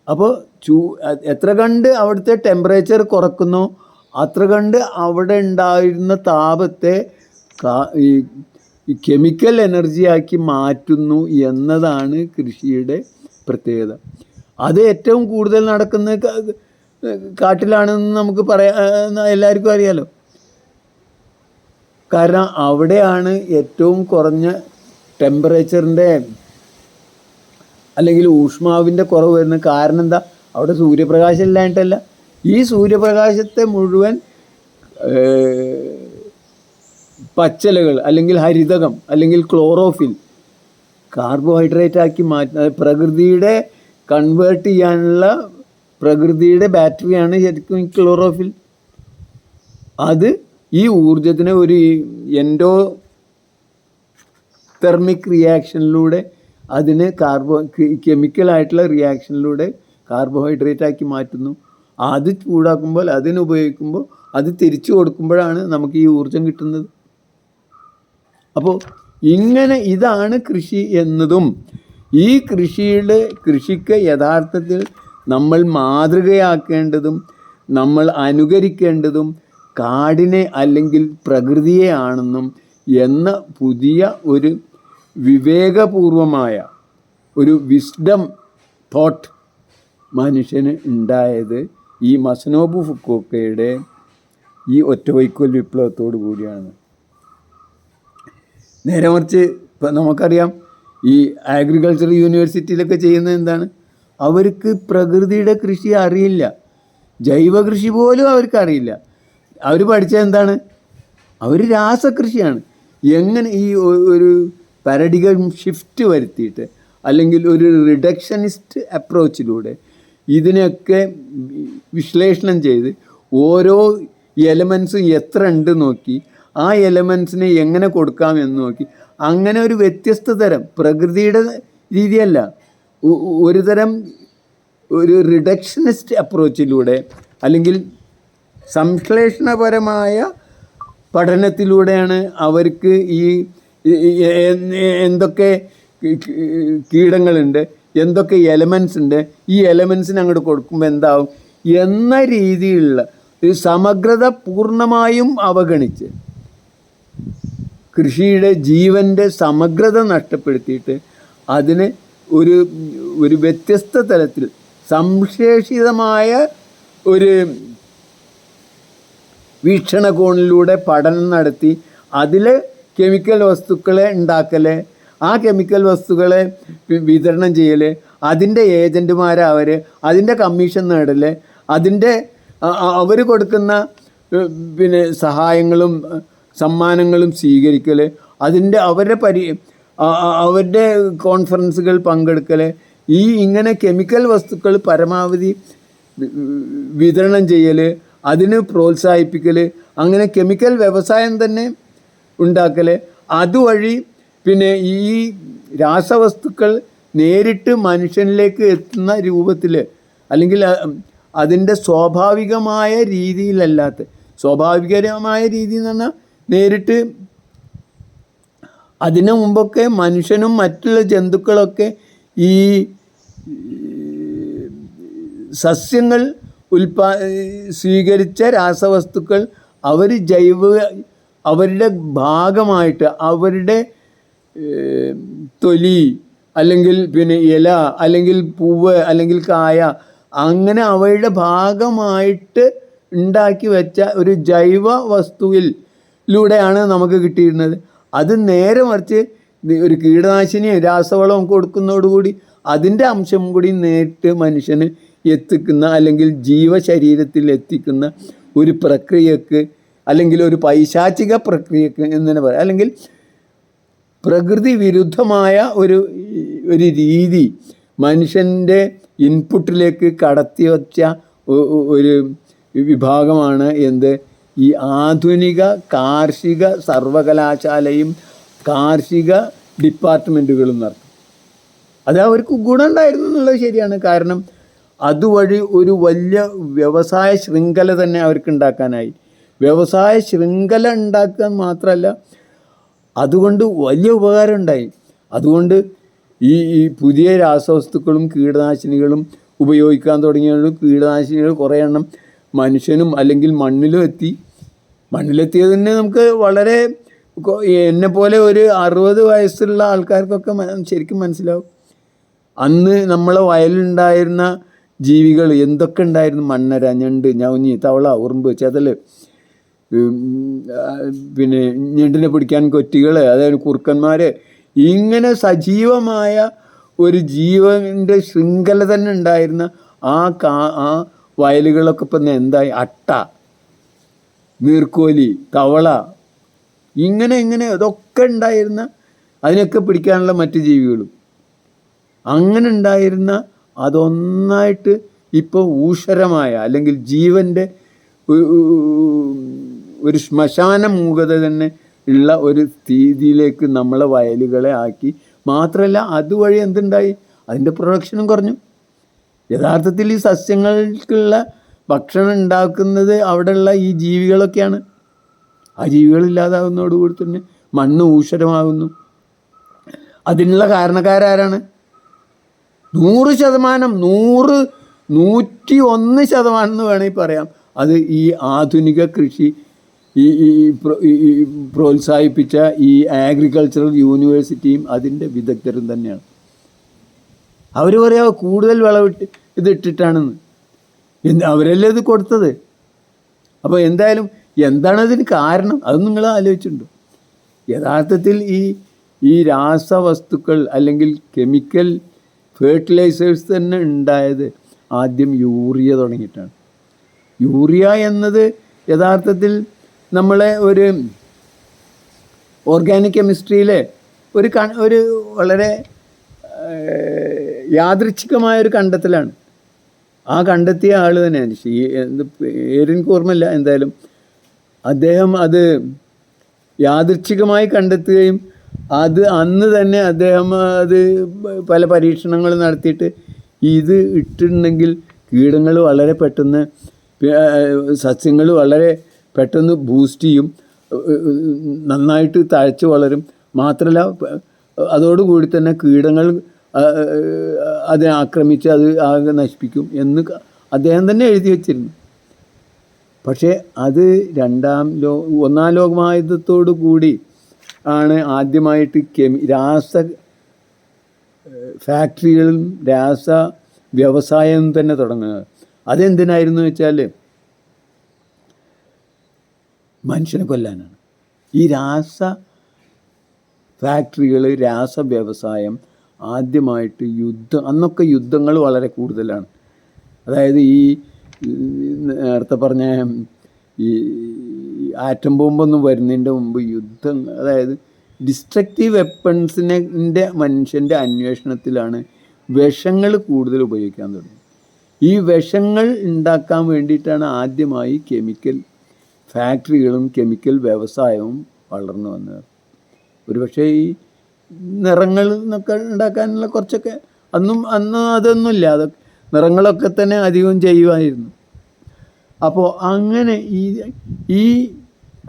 അപ്പോൾ എത്ര കണ്ട് അവിടുത്തെ ടെമ്പറേച്ചർ കുറക്കുന്നോ അത്ര കണ്ട് അവിടെ ഉണ്ടായിരുന്ന താപത്തെ ഈ കെമിക്കൽ എനർജിയാക്കി മാറ്റുന്നു എന്നതാണ് കൃഷിയുടെ പ്രത്യേകത. അത് ഏറ്റവും കൂടുതൽ നടക്കുന്ന കാട്ടിലാണെന്ന് നമുക്ക് എല്ലാവർക്കും അറിയാലോ. കാരണം അവിടെയാണ് ഏറ്റവും കുറഞ്ഞ ടെമ്പറേച്ചറിൻ്റെ അല്ലെങ്കിൽ ഊഷ്മാവിൻ്റെ കുറവ് വരുന്നത്. കാരണം എന്താ? അവിടെ സൂര്യപ്രകാശം ഇല്ലായിട്ടല്ല. ഈ സൂര്യപ്രകാശത്തെ മുഴുവൻ പച്ചിലകൾ അല്ലെങ്കിൽ ഹരിതകം അല്ലെങ്കിൽ ക്ലോറോഫിൽ കാർബോഹൈഡ്രേറ്റ് ആക്കി മാറ്റുന്നത്. പ്രകൃതിയുടെ കൺവേർട്ട് ചെയ്യാനുള്ള പ്രകൃതിയുടെ ബാറ്ററിയാണ് ശരിക്കും ക്ലോറോഫിൽ. അത് ഈ ഊർജത്തിനെ ഒരു എൻഡോ തെർമിക് റിയാക്ഷനിലൂടെ അതിനെ കെമിക്കലായിട്ടുള്ള റിയാക്ഷനിലൂടെ കാർബോഹൈഡ്രേറ്റ് ആക്കി മാറ്റുന്നു. അത് ചൂടാക്കുമ്പോൾ അതിനുപയോഗിക്കുമ്പോൾ അത് തിരിച്ചു കൊടുക്കുമ്പോഴാണ് നമുക്ക് ഈ ഊർജം കിട്ടുന്നത്. അപ്പോൾ ഇതാണ് കൃഷി എന്നതും ഈ കൃഷിക്ക് യഥാർത്ഥത്തിൽ നമ്മൾ മാതൃകയാക്കേണ്ടതും നമ്മൾ അനുകരിക്കേണ്ടതും കാടിനെ അല്ലെങ്കിൽ പ്രകൃതിയെ ആണെന്നും എന്ന പുതിയ ഒരു വിവേകപൂർവമായ ഒരു വിസ്ഡം തോട്ട് മനുഷ്യന് ഉണ്ടായത് ഈ മസനോബു ഫുക്കോക്കയുടെ ഈ ഒറ്റവൈക്കോൽ വിപ്ലവത്തോടു കൂടിയാണ്. നേരെ മറിച്ച് ഇപ്പം നമുക്കറിയാം, ഈ അഗ്രികൾച്ചർ യൂണിവേഴ്സിറ്റിയിലൊക്കെ ചെയ്യുന്നത് എന്താണ്? അവർക്ക് പ്രകൃതിയുടെ കൃഷി അറിയില്ല, ജൈവ കൃഷി പോലും അവർക്ക് അറിയില്ല. അവർ പഠിച്ചത് എന്താണ്? അവർ രാസകൃഷിയാണ്. എങ്ങനെ ഈ ഒരു പാരഡിഗം ഷിഫ്റ്റ് വരുത്തിയിട്ട് അല്ലെങ്കിൽ ഒരു റിഡക്ഷനിസ്റ്റ് അപ്രോച്ചിലൂടെ ഇതിനെയൊക്കെ വിശ്ലേഷണം ചെയ്ത് ഓരോ എലമെൻസും എത്ര ഉണ്ട് നോക്കി ആ എലമെൻസിനെ എങ്ങനെ കൊടുക്കാമെന്ന് നോക്കി അങ്ങനെ ഒരു വ്യത്യസ്ത തരം പ്രകൃതിയുടെ രീതിയല്ല, ഒരു തരം ഒരു റിഡക്ഷനിസ്റ്റ് അപ്രോച്ചിലൂടെ അല്ലെങ്കിൽ സംശ്ലേഷണപരമായ പഠനത്തിലൂടെയാണ് അവർക്ക് ഈ എന്തൊക്കെ കീടങ്ങളുണ്ട്, എന്തൊക്കെ എലമെൻസ് ഉണ്ട്, ഈ എലമെൻസിന് അങ്ങോട്ട് കൊടുക്കുമ്പോൾ എന്താവും എന്ന രീതിയിലുള്ള ഒരു സമഗ്രത പൂർണ്ണമായും അവഗണിച്ച് കൃഷിയുടെ ജീവൻ്റെ സമഗ്രത നഷ്ടപ്പെടുത്തിയിട്ട് അതിന് ഒരു വ്യത്യസ്ത തലത്തിൽ സംശ്ലേഷിതമായ ഒരു വീക്ഷണകോണിലൂടെ പഠനം നടത്തി അതിൽ കെമിക്കൽ വസ്തുക്കളെ ഉണ്ടാക്കൽ, ആ കെമിക്കൽ വസ്തുക്കളെ വിതരണം ചെയ്യൽ, അതിൻ്റെ ഏജൻറ്റുമാരവർ, അതിൻ്റെ കമ്മീഷൻ നേടൽ, അതിൻ്റെ അവർ കൊടുക്കുന്ന പിന്നെ സഹായങ്ങളും സമ്മാനങ്ങളും സ്വീകരിക്കൽ, അതിൻ്റെ അവരുടെ കോൺഫറൻസുകൾ പങ്കെടുക്കൽ, ഇങ്ങനെ കെമിക്കൽ വസ്തുക്കൾ പരമാവധി വിതരണം ചെയ്യൽ, അതിന് പ്രോത്സാഹിപ്പിക്കൽ, അങ്ങനെ കെമിക്കൽ വ്യവസായം തന്നെ ഉണ്ടാക്കൽ, അതുവഴി പിന്നെ ഈ രാസവസ്തുക്കൾ നേരിട്ട് മനുഷ്യനിലേക്ക് എത്തുന്ന രൂപത്തിൽ അല്ലെങ്കിൽ അതിൻ്റെ സ്വാഭാവികമായ രീതിയിലല്ലാത്ത സ്വാഭാവികമായ രീതി എന്ന് പറഞ്ഞാൽ നേരിട്ട് അതിനു മുമ്പൊക്കെ മനുഷ്യനും മറ്റുള്ള ജന്തുക്കളൊക്കെ ഈ സസ്യങ്ങൾ സ്വീകരിച്ച രാസവസ്തുക്കൾ അവരുടെ ഭാഗമായിട്ട് അവരുടെ തൊലി അല്ലെങ്കിൽ പിന്നെ ഇല അല്ലെങ്കിൽ പൂവ് അല്ലെങ്കിൽ കായ അങ്ങനെ അവയുടെ ഭാഗമായിട്ട് ഉണ്ടാക്കി വെച്ച ഒരു ജൈവ വസ്തുവിലൂടെയാണ് നമുക്ക് കിട്ടിയിരുന്നത്. അത് നേരെ മറിച്ച് ഒരു കീടനാശിനിയും രാസവളവും കൊടുക്കുന്നതോടുകൂടി അതിൻ്റെ അംശം കൂടി നേരിട്ട് മനുഷ്യന് എത്തിക്കുന്ന അല്ലെങ്കിൽ ജീവശരീരത്തിൽ എത്തിക്കുന്ന ഒരു പ്രക്രിയക്ക് അല്ലെങ്കിൽ ഒരു പൈശാചിക പ്രക്രിയക്ക് എന്ന് തന്നെ പറയാം, അല്ലെങ്കിൽ പ്രകൃതി വിരുദ്ധമായ ഒരു രീതി മനുഷ്യൻ്റെ ഇൻപുട്ടിലേക്ക് കടത്തി വച്ച ഒരു വിഭാഗമാണ് ഈ ആധുനിക കാർഷിക സർവകലാശാലയും കാർഷിക ഡിപ്പാർട്ട്മെൻറ്റുകളും നടത്തും. അത് അവർക്ക് ഗുണമുണ്ടായിരുന്നു എന്നുള്ളത് ശരിയാണ്. കാരണം അതുവഴി ഒരു വലിയ വ്യവസായ ശൃംഖല തന്നെ അവർക്ക് ഉണ്ടാക്കാനായി. വ്യവസായ ശൃംഖല ഉണ്ടാക്കാൻ മാത്രമല്ല, അതുകൊണ്ട് വലിയ ഉപകാരം ഉണ്ടായി. അതുകൊണ്ട് ഈ പുതിയ രാസവസ്തുക്കളും കീടനാശിനികളും ഉപയോഗിക്കാൻ തുടങ്ങിയതുകൊണ്ട് കീടനാശിനികൾ കുറേ എണ്ണം മനുഷ്യനും അല്ലെങ്കിൽ മണ്ണിലെത്തിയത് തന്നെ നമുക്ക് വളരെ എന്നെപ്പോലെ ഒരു 60 വയസ്സുള്ള ആൾക്കാർക്കൊക്കെ ശരിക്കും മനസ്സിലാവും. അന്ന് നമ്മളെ വയലിലുണ്ടായിരുന്ന ജീവികൾ എന്തൊക്കെ ഉണ്ടായിരുന്നു, മണ്ണര, ഞണ്ട്, ഞൗഞ്ഞി, തവള, ഉറുമ്പ്, ചെതൽ, പിന്നെ ഞണ്ടിനെ പിടിക്കാൻ കൊറ്റികൾ, അതായത് കുറുക്കന്മാർ, ഇങ്ങനെ സജീവമായ ഒരു ജീവൻ്റെ ശൃംഖല തന്നെ ഉണ്ടായിരുന്ന ആ വയലുകളൊക്കെ ഇപ്പം എന്തായി, അട്ട, നീർക്കോലി, തവള, ഇങ്ങനെ അതൊക്കെ ഉണ്ടായിരുന്ന, അതിനൊക്കെ പിടിക്കാനുള്ള മറ്റ് ജീവികളും അങ്ങനെ ഉണ്ടായിരുന്ന അതൊന്നായിട്ട് ഇപ്പോൾ ഊഷരമായ അല്ലെങ്കിൽ ജീവൻ്റെ ഒരു ശ്മശാന മൂകത തന്നെ ഉള്ള ഒരു സ്ഥിതിയിലേക്ക് നമ്മളെ വയലുകളെ ആക്കി. മാത്രമല്ല അതുവഴി എന്തുണ്ടായി, അതിൻ്റെ പ്രൊഡക്ഷനും കുറഞ്ഞു. യഥാർത്ഥത്തിൽ ഈ സസ്യങ്ങൾക്കുള്ള ഭക്ഷണം ഉണ്ടാക്കുന്നത് അവിടെയുള്ള ഈ ജീവികളൊക്കെയാണ്. ആ ജീവികളില്ലാതാകുന്നതോടുകൂടി തന്നെ മണ്ണ് ഊഷരമാകുന്നു. അതിനുള്ള കാരണക്കാരാരാണ്? 100%, 101% എന്ന് വേണമെങ്കിൽ പറയാം. അത് ഈ ആധുനിക കൃഷി പ്രോത്സാഹിപ്പിച്ച ഈ അഗ്രികൾച്ചറൽ യൂണിവേഴ്സിറ്റിയും അതിൻ്റെ വിദഗ്ധരും തന്നെയാണ്. അവർ പറയാ കൂടുതൽ ഇതിട്ടിട്ടാണെന്ന്. അവരല്ലേ ഇത് കൊടുത്തത്. അപ്പോൾ എന്തായാലും എന്താണതിന് കാരണം അത് നിങ്ങൾ ആലോചിച്ചിട്ടുണ്ടോ? യഥാർത്ഥത്തിൽ ഈ രാസവസ്തുക്കൾ അല്ലെങ്കിൽ കെമിക്കൽ ഫെർട്ടിലൈസേഴ്സ് തന്നെ ഉണ്ടായത് ആദ്യം യൂറിയ തുടങ്ങിയിട്ടാണ്. യൂറിയ എന്നത് യഥാർത്ഥത്തിൽ നമ്മളെ ഒരു ഓർഗാനിക് കെമിസ്ട്രിയിലെ ഒരു വളരെ യാദൃച്ഛികമായൊരു കണ്ടെത്തലാണ്. ആ കണ്ടെത്തിയ ആൾ തന്നെയാണ്. എന്ത് പേരെനിക്ക് ഓർമ്മയില്ല. എന്തായാലും അദ്ദേഹം അത് യാദൃച്ഛികമായി കണ്ടെത്തുകയും അത് അന്ന് തന്നെ അദ്ദേഹം അത് പല പരീക്ഷണങ്ങൾ നടത്തിയിട്ട് ഇത് ഇട്ടിട്ടുണ്ടെങ്കിൽ കീടങ്ങൾ വളരെ പെട്ടെന്ന്, സസ്യങ്ങൾ വളരെ പെട്ടെന്ന് ബൂസ്റ്റ് ചെയ്യും, നന്നായിട്ട് തഴച്ച് വളരും, മാത്രമല്ല അതോടുകൂടി തന്നെ കീടങ്ങൾ അതിനെ ആക്രമിച്ച് അത് ആകെ നശിപ്പിക്കും എന്ന് അദ്ദേഹം തന്നെ എഴുതി വച്ചിരുന്നു. പക്ഷേ അത് ഒന്നാം ലോകമഹായുദ്ധത്തോടു കൂടി ആണ് ആദ്യമായിട്ട് രാസ ഫാക്ടറികളും രാസ വ്യവസായം തന്നെ തുടങ്ങുന്നത്. അതെന്തിനായിരുന്നു വെച്ചാൽ മനുഷ്യനെ കൊല്ലാനാണ്. ഈ രാസ ഫാക്ടറികൾ, രാസ വ്യവസായം ആദ്യമായിട്ട് അന്നൊക്കെ യുദ്ധങ്ങൾ വളരെ കൂടുതലാണ്. അതായത് ഈ നേരത്തെ പറഞ്ഞ ഈ ആറ്റം ബോംബൊന്നും വരുന്നതിൻ്റെ മുമ്പ് യുദ്ധം, അതായത് ഡിസ്ട്രക്റ്റീവ് വെപ്പൺസിൻ്റെ മനുഷ്യൻ്റെ അന്വേഷണത്തിലാണ് വിഷങ്ങൾ കൂടുതൽ ഉപയോഗിക്കാൻ തുടങ്ങി. ഈ വിഷങ്ങൾ ഉണ്ടാക്കാൻ വേണ്ടിയിട്ടാണ് ആദ്യമായി കെമിക്കൽ ഫാക്ടറികളും കെമിക്കൽ വ്യവസായവും വളർന്നു വന്നത്. ഒരുപക്ഷെ ഈ നിറങ്ങൾ എന്നൊക്കെ ഉണ്ടാക്കാനുള്ള കുറച്ചൊക്കെ അന്ന് അതൊന്നുമില്ല. അതൊക്കെ നിറങ്ങളൊക്കെ തന്നെ അധികം ചെയ്യുമായിരുന്നു. അപ്പോൾ അങ്ങനെ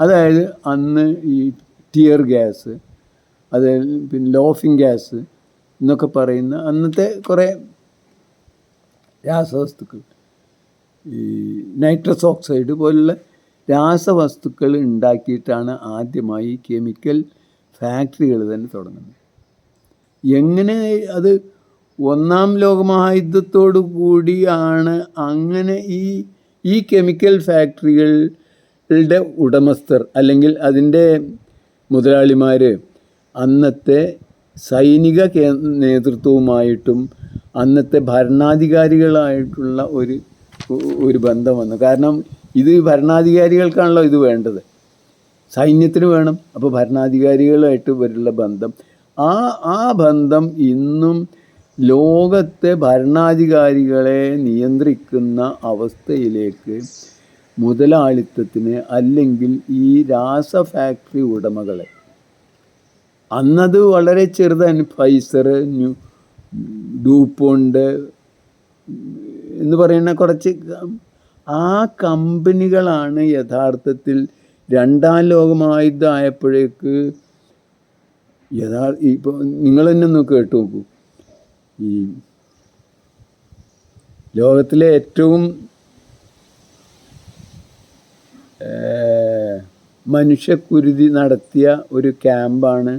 അതായത് അന്ന് ഈ ടിയർ ഗ്യാസ്, അത് പിന്നെ ലോഫിംഗ് ഗ്യാസ് എന്നൊക്കെ പറയുന്ന അന്നത്തെ കുറേ രാസവസ്തുക്കൾ, ഈ നൈട്രസ് ഓക്സൈഡ് പോലുള്ള രാസവസ്തുക്കൾ ഉണ്ടാക്കിയിട്ടാണ് ആദ്യമായി കെമിക്കൽ ഫാക്ടറികൾ തന്നെ തുടങ്ങുന്നത്. എങ്ങനെ അത് ഒന്നാം ലോകമഹായുദ്ധത്തോടു കൂടിയാണ് അങ്ങനെ ഈ കെമിക്കൽ ഫാക്ടറികളുടെ ഉടമസ്ഥർ അല്ലെങ്കിൽ അതിൻ്റെ മുതലാളിമാർ അന്നത്തെ സൈനിക നേതൃത്വവുമായിട്ടും അന്നത്തെ ഭരണാധികാരികളായിട്ടുള്ള ഒരു ബന്ധം വന്നു. കാരണം ഇത് ഭരണാധികാരികൾക്കാണല്ലോ ഇത് വേണ്ടത്, സൈന്യത്തിന് വേണം. അപ്പോൾ ഭരണാധികാരികളുമായിട്ട് ഇവരുള്ള ബന്ധം, ആ ബന്ധം ഇന്നും ലോകത്തെ ഭരണാധികാരികളെ നിയന്ത്രിക്കുന്ന അവസ്ഥയിലേക്ക് മുതലാളിത്തത്തിന് അല്ലെങ്കിൽ ഈ രാസ ഫാക്ടറി ഉടമകളെ, അന്നത് വളരെ ചെറുതാണ്, ഫൈസർ, ഡൂപോണ്ട് എന്ന് പറയുന്ന കുറച്ച് ആ കമ്പനികളാണ് യഥാർത്ഥത്തിൽ രണ്ടാം ലോകമഹായുദ്ധം ആയപ്പോഴേക്ക് ഇപ്പോൾ നിങ്ങൾ തന്നെ ഒന്ന് കേട്ടു നോക്കൂ. ഈ ലോകത്തിലെ ഏറ്റവും മനുഷ്യക്കുരുതി നടത്തിയ ഒരു ക്യാമ്പാണ്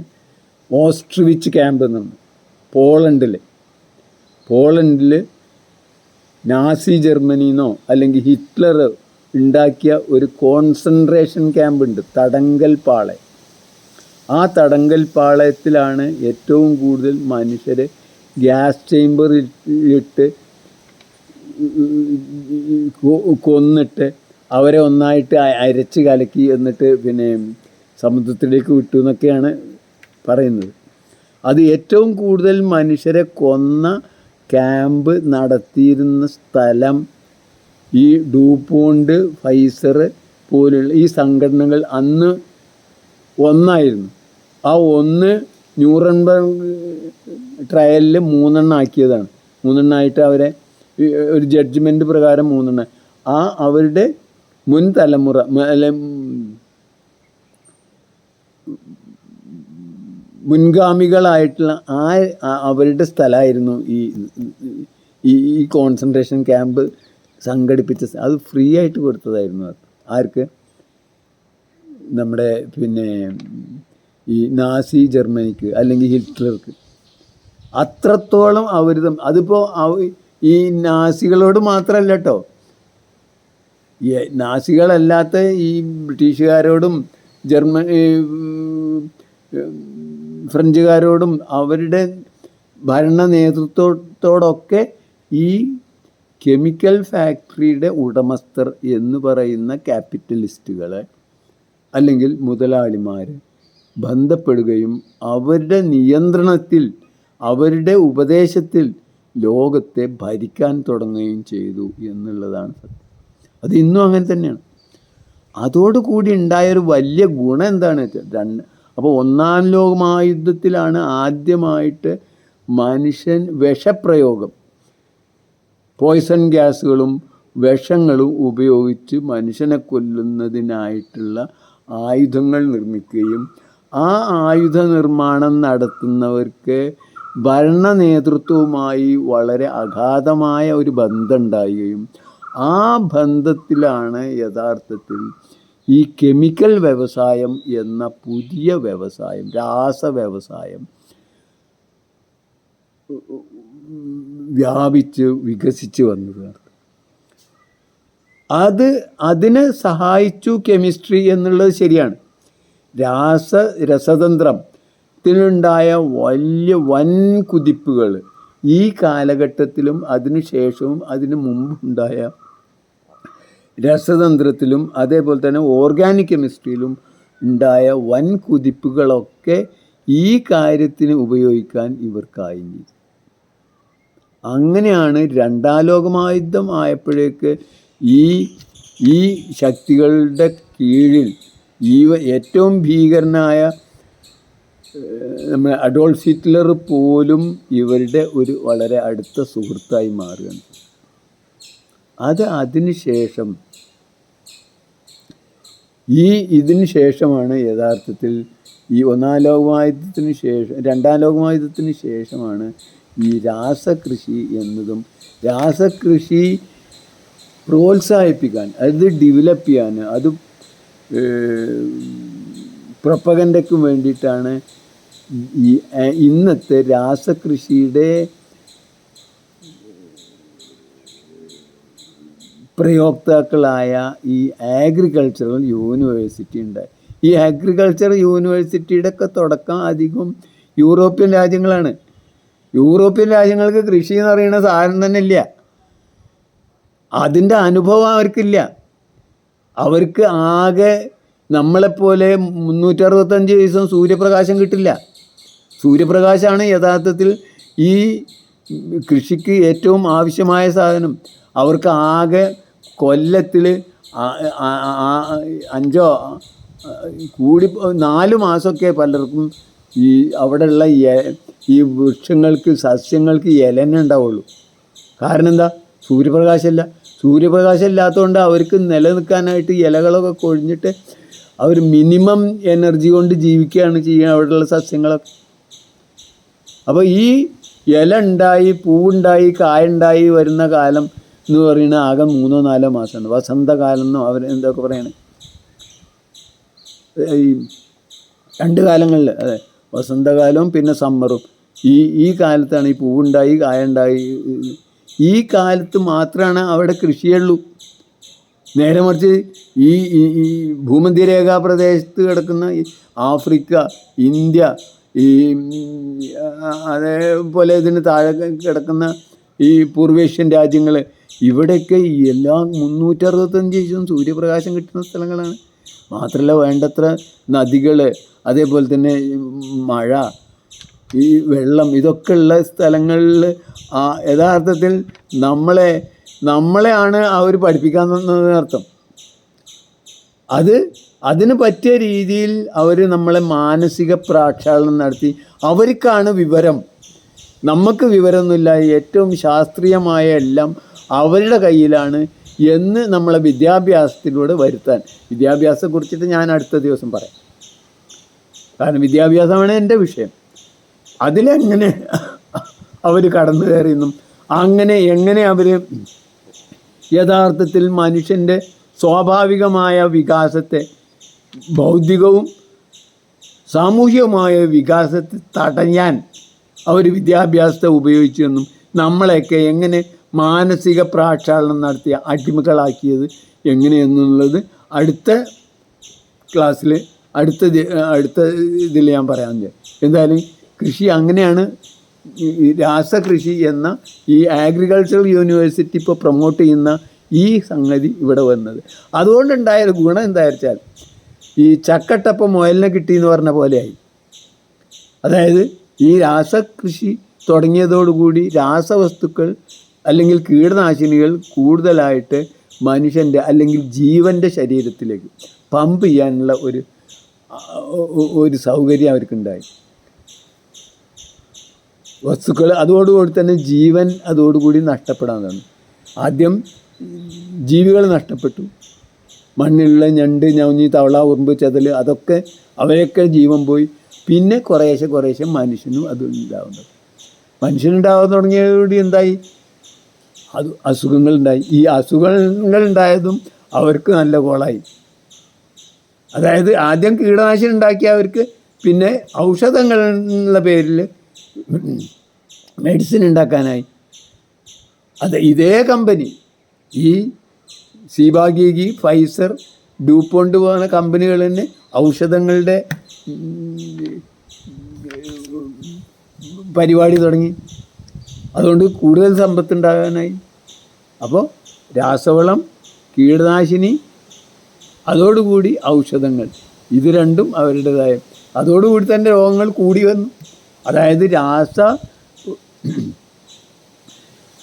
ഓസ്ട്രിവിച്ച് ക്യാമ്പ് എന്നാണ്. പോളണ്ടിൽ നാസി ജർമ്മനിന്നോ അല്ലെങ്കിൽ ഹിറ്റ്ലർ ഉണ്ടാക്കിയ ഒരു കോൺസെൻട്രേഷൻ ക്യാമ്പുണ്ട്, തടങ്കൽ പാളയം. ആ തടങ്കൽ പാളയത്തിലാണ് ഏറ്റവും കൂടുതൽ മനുഷ്യരെ ഗ്യാസ് ചേമ്പറിലിട്ട് കൊന്നിട്ട് അവരെ ഒന്നായിട്ട് അരച്ച് കലക്കി എന്നിട്ട് പിന്നെ സമുദ്രത്തിലേക്ക് വിട്ടു എന്നൊക്കെയാണ് പറയുന്നത്. അത് ഏറ്റവും കൂടുതൽ മനുഷ്യരെ കൊന്ന ക്യാമ്പ് നടത്തിയിരുന്ന സ്ഥലം ഈ ഡൂപോണ്ട്, ഫൈസർ പോലുള്ള ഈ സംഘടനകൾ അന്ന് ഒന്നായിരുന്നു. ആ ഒന്ന് ന്യൂറംബർഗ് ട്രയലിൽ 3 ആക്കിയതാണ്. 3 അവരെ ഒരു ജഡ്ജ്മെൻറ്റ് പ്രകാരം 3. അവരുടെ മുൻ തലമുറ മുൻഗാമികളായിട്ടുള്ള അവരുടെ സ്ഥലമായിരുന്നു ഈ കോൺസെൻട്രേഷൻ ക്യാമ്പ് സംഘടിപ്പിച്ച. അത് ഫ്രീ ആയിട്ട് കൊടുത്തതായിരുന്നു. ആർക്ക്? നമ്മുടെ പിന്നെ ഈ നാസി ജർമ്മനിക്ക് അല്ലെങ്കിൽ ഹിറ്റ്ലർക്ക്. അത്രത്തോളം അതിപ്പോൾ ഈ നാസികളോട് മാത്രമല്ല കേട്ടോ, ഈ നാസികളല്ലാത്ത ഈ ബ്രിട്ടീഷുകാരോടും ഫ്രഞ്ചുകാരോടും അവരുടെ ഭരണ നേതൃത്വത്തോടൊക്കെ ഈ കെമിക്കൽ ഫാക്ടറിയുടെ ഉടമസ്ഥർ എന്ന് പറയുന്ന ക്യാപിറ്റലിസ്റ്റുകളെ അല്ലെങ്കിൽ മുതലാളിമാർ ബന്ധപ്പെടുകയും അവരുടെ നിയന്ത്രണത്തിൽ, അവരുടെ ഉപദേശത്തിൽ ലോകത്തെ ഭരിക്കാൻ തുടങ്ങുകയും ചെയ്തു എന്നുള്ളതാണ് സത്യം. അത് ഇന്നും അങ്ങനെ തന്നെയാണ്. അതോടുകൂടി ഉണ്ടായൊരു വലിയ ഗുണം എന്താണെന്ന് വെച്ചാൽ, അപ്പോൾ ഒന്നാം ലോക മഹായുദ്ധത്തിലാണ് ആദ്യമായിട്ട് മനുഷ്യൻ വിഷപ്രയോഗം, പോയ്സൺ ഗ്യാസുകളും വിഷങ്ങളും ഉപയോഗിച്ച് മനുഷ്യനെ കൊല്ലുന്നതിനായിട്ടുള്ള ആയുധങ്ങൾ നിർമ്മിക്കുകയും ആ ആയുധ നിർമ്മാണം നടത്തുന്നവർക്ക് ഭരണ നേതൃത്വവുമായി വളരെ അഗാധമായ ഒരു ബന്ധമുണ്ടാവുകയും ആ ബന്ധത്തിലാണ് യഥാർത്ഥത്തിൽ ഈ കെമിക്കൽ വ്യവസായം എന്ന പുതിയ വ്യവസായം, രാസവ്യവസായം വ്യാപിച്ച് വികസിച്ച് വന്നത്. അതിനെ സഹായിച്ചു കെമിസ്ട്രി എന്നുള്ളത് ശരിയാണ്. രസതന്ത്രത്തിനുണ്ടായ വൻ കുതിപ്പുകൾ ഈ കാലഘട്ടത്തിലും അതിനു ശേഷവും അതിനു മുമ്പുണ്ടായ രസതന്ത്രത്തിലും അതേപോലെ തന്നെ ഓർഗാനിക് കെമിസ്ട്രിയിലും ഉണ്ടായ വൻ കുതിപ്പുകളൊക്കെ ഈ കാര്യത്തിന് ഉപയോഗിക്കാൻ ഇവർക്കായി. അങ്ങനെയാണ് രണ്ടാം ലോകമഹായുദ്ധം ആയപ്പോഴേക്ക് ഈ ശക്തികളുടെ കീഴിൽ ഏറ്റവും ഭീകരനായ നമ്മുടെ അഡോൾഫ് ഹിറ്റ്ലർ പോലും ഇവരുടെ ഒരു വളരെ അടുത്ത സുഹൃത്തായി മാറുകയാണ്. അതിനുശേഷം ഇതിന് ശേഷമാണ് യഥാർത്ഥത്തിൽ ഈ ഒന്നാം ലോകമഹായുദ്ധത്തിന് ശേഷം, രണ്ടാം ലോകമഹായുദ്ധത്തിന് ശേഷമാണ് ഈ രാസകൃഷി എന്നതും, രാസകൃഷി പ്രോത്സാഹിപ്പിക്കാൻ, അത് ഡെവലപ്പ് ചെയ്യാൻ, അത് പ്രൊപ്പഗൻഡയ്ക്കും വേണ്ടിയിട്ടാണ് ഇന്നത്തെ രാസകൃഷിയുടെ പ്രയോക്താക്കളായ ഈ അഗ്രികൾച്ചറൽ യൂണിവേഴ്സിറ്റി ഉണ്ടായി. ഈ അഗ്രികൾച്ചറൽ യൂണിവേഴ്സിറ്റിയുടെ ഒക്കെ തുടക്കം അധികം യൂറോപ്യൻ രാജ്യങ്ങളാണ്. യൂറോപ്യൻ രാജ്യങ്ങൾക്ക് കൃഷി എന്ന് പറയുന്ന സാധനം തന്നെ ഇല്ല, അതിൻ്റെ അനുഭവം അവർക്കില്ല. അവർക്ക് ആകെ നമ്മളെപ്പോലെ 365 ദിവസം സൂര്യപ്രകാശം കിട്ടില്ല. സൂര്യപ്രകാശമാണ് യഥാർത്ഥത്തിൽ ഈ കൃഷിക്ക് ഏറ്റവും ആവശ്യമായ സാധനം. അവർക്ക് ആകെ കൊല്ലത്തിൽ 5 കൂടി 4 മാസമൊക്കെ പലർക്കും ഈ അവിടെയുള്ള ഈ വൃക്ഷങ്ങൾക്ക്, സസ്യങ്ങൾക്ക് ഇലന്നെ ഉണ്ടാവുള്ളൂ. കാരണം എന്താ? സൂര്യപ്രകാശമില്ല. സൂര്യപ്രകാശം ഇല്ലാത്തതുകൊണ്ട് അവർക്ക് നിലനിൽക്കാനായിട്ട് ഇലകളൊക്കെ കൊഴിഞ്ഞിട്ട് അവർ മിനിമം എനർജി കൊണ്ട് ജീവിക്കുകയാണ് ചെയ്യുക അവിടെയുള്ള സസ്യങ്ങളൊക്കെ. അപ്പോൾ ഈ ഇല ഉണ്ടായി, പൂവുണ്ടായി, കായുണ്ടായി വരുന്ന കാലം എന്ന് പറയുന്നത് ആകെ 3-4 മാസമാണ്. വസന്തകാലം എന്നോ അവർ എന്തൊക്കെ പറയണേ, ഈ 2 കാലങ്ങളിൽ, അതെ, വസന്തകാലവും പിന്നെ സമ്മറും. ഈ കാലത്താണ് ഈ പൂവുണ്ടായി, കായുണ്ടായി. ഈ കാലത്ത് മാത്രമാണ് അവിടെ കൃഷിയുള്ളൂ. നേരെ മറിച്ച് ഈ ഭൂമധ്യരേഖാ പ്രദേശത്ത് കിടക്കുന്ന ആഫ്രിക്ക, ഇന്ത്യ, ഈ അതേപോലെ ഇതിന് താഴെ കിടക്കുന്ന ഈ പൂർവേഷ്യൻ രാജ്യങ്ങൾ, ഇവിടെയൊക്കെ എല്ലാ 365 ദിവസവും സൂര്യപ്രകാശം കിട്ടുന്ന സ്ഥലങ്ങളാണ്. മാത്രമല്ല വേണ്ടത്ര നദികൾ, അതേപോലെ തന്നെ മഴ, ഈ വെള്ളം, ഇതൊക്കെ ഉള്ള സ്ഥലങ്ങളിൽ യഥാർത്ഥത്തിൽ നമ്മളെയാണ് അവർ പഠിപ്പിക്കാൻ തന്നതിനർത്ഥം. അതിന് പറ്റിയ രീതിയിൽ അവർ നമ്മളെ മാനസിക പ്രക്ഷാളനം നടത്തി. അവർക്കാണ് വിവരം, നമുക്ക് വിവരമൊന്നുമില്ല. ഏറ്റവും ശാസ്ത്രീയമായ എല്ലാം അവരുടെ കയ്യിലാണ് എന്ന് നമ്മളെ വിദ്യാഭ്യാസത്തിലൂടെ വരുത്താൻ. വിദ്യാഭ്യാസത്തെക്കുറിച്ചിട്ട് ഞാൻ അടുത്ത ദിവസം പറയാം. കാരണം വിദ്യാഭ്യാസമാണ് എൻ്റെ വിഷയം. അതിലെങ്ങനെ അവർ കടന്നു കയറിയെന്നും അങ്ങനെ എങ്ങനെ അവർ യഥാർത്ഥത്തിൽ മനുഷ്യൻ്റെ സ്വാഭാവികമായ വികാസത്തെ, ബൗദ്ധികവും സാമൂഹികമായ വികാസത്തെ തടയാൻ അവർ വിദ്യാഭ്യാസത്തെ ഉപയോഗിച്ചെന്നും നമ്മളെയൊക്കെ എങ്ങനെ മാനസിക പ്രക്ഷാളനം നടത്തിയ അടിമകളാക്കിയത് എങ്ങനെയെന്നുള്ളത് അടുത്ത ക്ലാസ്സിൽ, അടുത്ത ഇതിൽ ഞാൻ പറയാൻ ചെയ്യാം. എന്തായാലും കൃഷി അങ്ങനെയാണ് ഈ രാസകൃഷി എന്ന ഈ അഗ്രികൾച്ചറൽ യൂണിവേഴ്സിറ്റി ഇപ്പോൾ പ്രൊമോട്ട് ചെയ്യുന്ന ഈ സംഗതി ഇവിടെ വന്നത്. അതുകൊണ്ടുണ്ടായ ഗുണം എന്താ വെച്ചാൽ, ഈ ചക്കട്ടപ്പം മുയലിനെ കിട്ടിയെന്ന് പറഞ്ഞ പോലെയായി. അതായത് ഈ രാസകൃഷി തുടങ്ങിയതോടുകൂടി രാസവസ്തുക്കൾ അല്ലെങ്കിൽ കീടനാശിനികൾ കൂടുതലായിട്ട് മനുഷ്യൻ്റെ അല്ലെങ്കിൽ ജീവൻ്റെ ശരീരത്തിലേക്ക് പമ്പ് ചെയ്യാനുള്ള ഒരു സൗകര്യം അവർക്കുണ്ടായി. വസ്തുക്കൾ അതോടുകൂടി തന്നെ ജീവൻ അതോടുകൂടി നഷ്ടപ്പെടാൻ തുടങ്ങി. ആദ്യം ജീവികൾ നഷ്ടപ്പെട്ടു. മണ്ണിലുള്ള ഞണ്ട്, ഞൗഞ്ഞി, തവള, ഉറുമ്പ്, ചെതൽ, അതൊക്കെ അവയൊക്കെ ജീവൻ പോയി. പിന്നെ കുറേശ്ശെ മനുഷ്യനും അത് ഉണ്ടാവുന്നത്. മനുഷ്യനുണ്ടാവാൻ തുടങ്ങിയതോടുകൂടി എന്തായി? അസുഖങ്ങളുണ്ടായി. ഈ അസുഖങ്ങളുണ്ടായതും അവർക്ക് നല്ല കോളായി. അതായത് ആദ്യം കീടനാശിനി ഉണ്ടാക്കിയവർക്ക് പിന്നെ ഔഷധങ്ങളുള്ള പേരിൽ മെഡിസിൻ ഉണ്ടാക്കാനായി. ഇതേ കമ്പനി, ഈ സീബാഗീഗി, ഫൈസർ, ഡ്യൂപോണ്ട് പോകുന്ന കമ്പനികൾ തന്നെ ഔഷധങ്ങളുടെ പരിപാടി തുടങ്ങി. അതുകൊണ്ട് കൂടുതൽ സമ്പത്തുണ്ടാകാനായി. അപ്പോൾ രാസവളം, കീടനാശിനി, അതോടുകൂടി ഔഷധങ്ങൾ, ഇത് രണ്ടും അവരുടേതായ, അതോടുകൂടി തന്നെ രോഗങ്ങൾ കൂടി വന്നു. അതായത്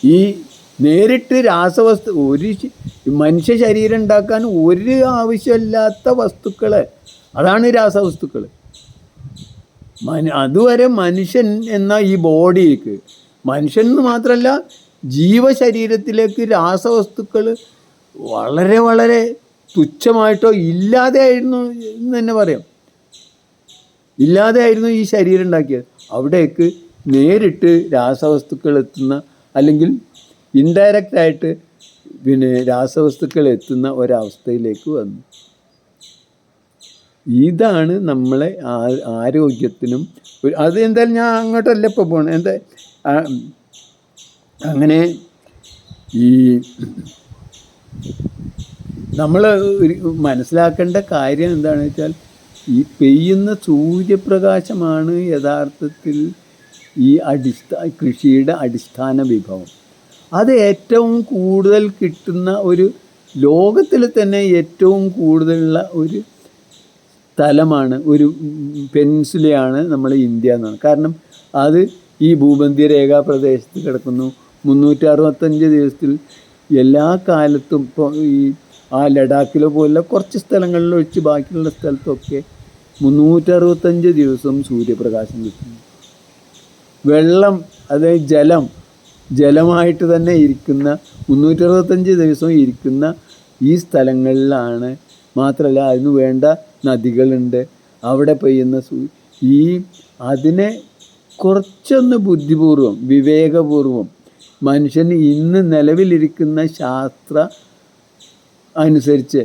ഈ നേരിട്ട് രാസവസ്തു, മനുഷ്യ ശരീരം ഉണ്ടാക്കാൻ ഒരു ആവശ്യമില്ലാത്ത വസ്തുക്കൾ, അതാണ് രാസവസ്തുക്കൾ. അതുവരെ മനുഷ്യൻ എന്ന ഈ ബോഡിക്ക്, മനുഷ്യൻ എന്ന് മാത്രമല്ല ജീവശരീരത്തിലേക്ക് രാസവസ്തുക്കൾ വളരെ വളരെ തുച്ഛമായിട്ടോ ഇല്ലാതെ ആയിരുന്നു എന്ന് തന്നെ പറയാം. ഇല്ലാതെ ആയിരുന്നു ഈ ശരീരം ഉണ്ടാക്കിയത്. അവിടേക്ക് നേരിട്ട് രാസവസ്തുക്കൾ എത്തുന്ന, അല്ലെങ്കിൽ ഇൻഡയറക്റ്റായിട്ട് രാസവസ്തുക്കൾ എത്തുന്ന ഒരവസ്ഥയിലേക്ക് വന്നു. ഇതാണ് നമ്മളെ ആരോഗ്യത്തിനും അത് എന്തായാലും ഞാൻ അങ്ങോട്ടല്ല ഇപ്പോൾ പോകണം. അങ്ങനെ ഈ നമ്മൾ മനസ്സിലാക്കേണ്ട കാര്യം എന്താണെന്ന് വെച്ചാൽ, ഈ പെയ്യുന്ന സൂര്യപ്രകാശമാണ് യഥാർത്ഥത്തിൽ ഈ കൃഷിയുടെ അടിസ്ഥാന വിഭവം. അത് ഏറ്റവും കൂടുതൽ കിട്ടുന്ന ലോകത്തിൽ തന്നെ ഏറ്റവും കൂടുതലുള്ള ഒരു സ്ഥലമാണ്, ഒരു പെനിൻസുലയാണ് നമ്മുടെ ഇന്ത്യ എന്നാണ്. കാരണം അത് ഈ ഭൂമധ്യരേഖാ പ്രദേശത്ത് കിടക്കുന്നു. 365 ദിവസത്തിൽ എല്ലാ കാലത്തും, ഇപ്പോൾ ഈ ലഡാക്കിലോ പോലുള്ള കുറച്ച് സ്ഥലങ്ങളിൽ ഒഴിച്ച് ബാക്കിയുള്ള സ്ഥലത്തൊക്കെ 365 ദിവസവും സൂര്യപ്രകാശം കിട്ടുന്നു. വെള്ളം, അതായത് ജലമായിട്ട് തന്നെ ഇരിക്കുന്ന 365 ദിവസവും ഇരിക്കുന്ന ഈ സ്ഥലങ്ങളിലാണ്. മാത്രമല്ല അതിന് വേണ്ട നദികളുണ്ട്. അവിടെ പെയ്യുന്ന അതിനെ കുറച്ചൊന്ന് ബുദ്ധിപൂർവം, വിവേകപൂർവം മനുഷ്യന് ഇന്ന് നിലവിലിരിക്കുന്ന ശാസ്ത്ര അനുസരിച്ച്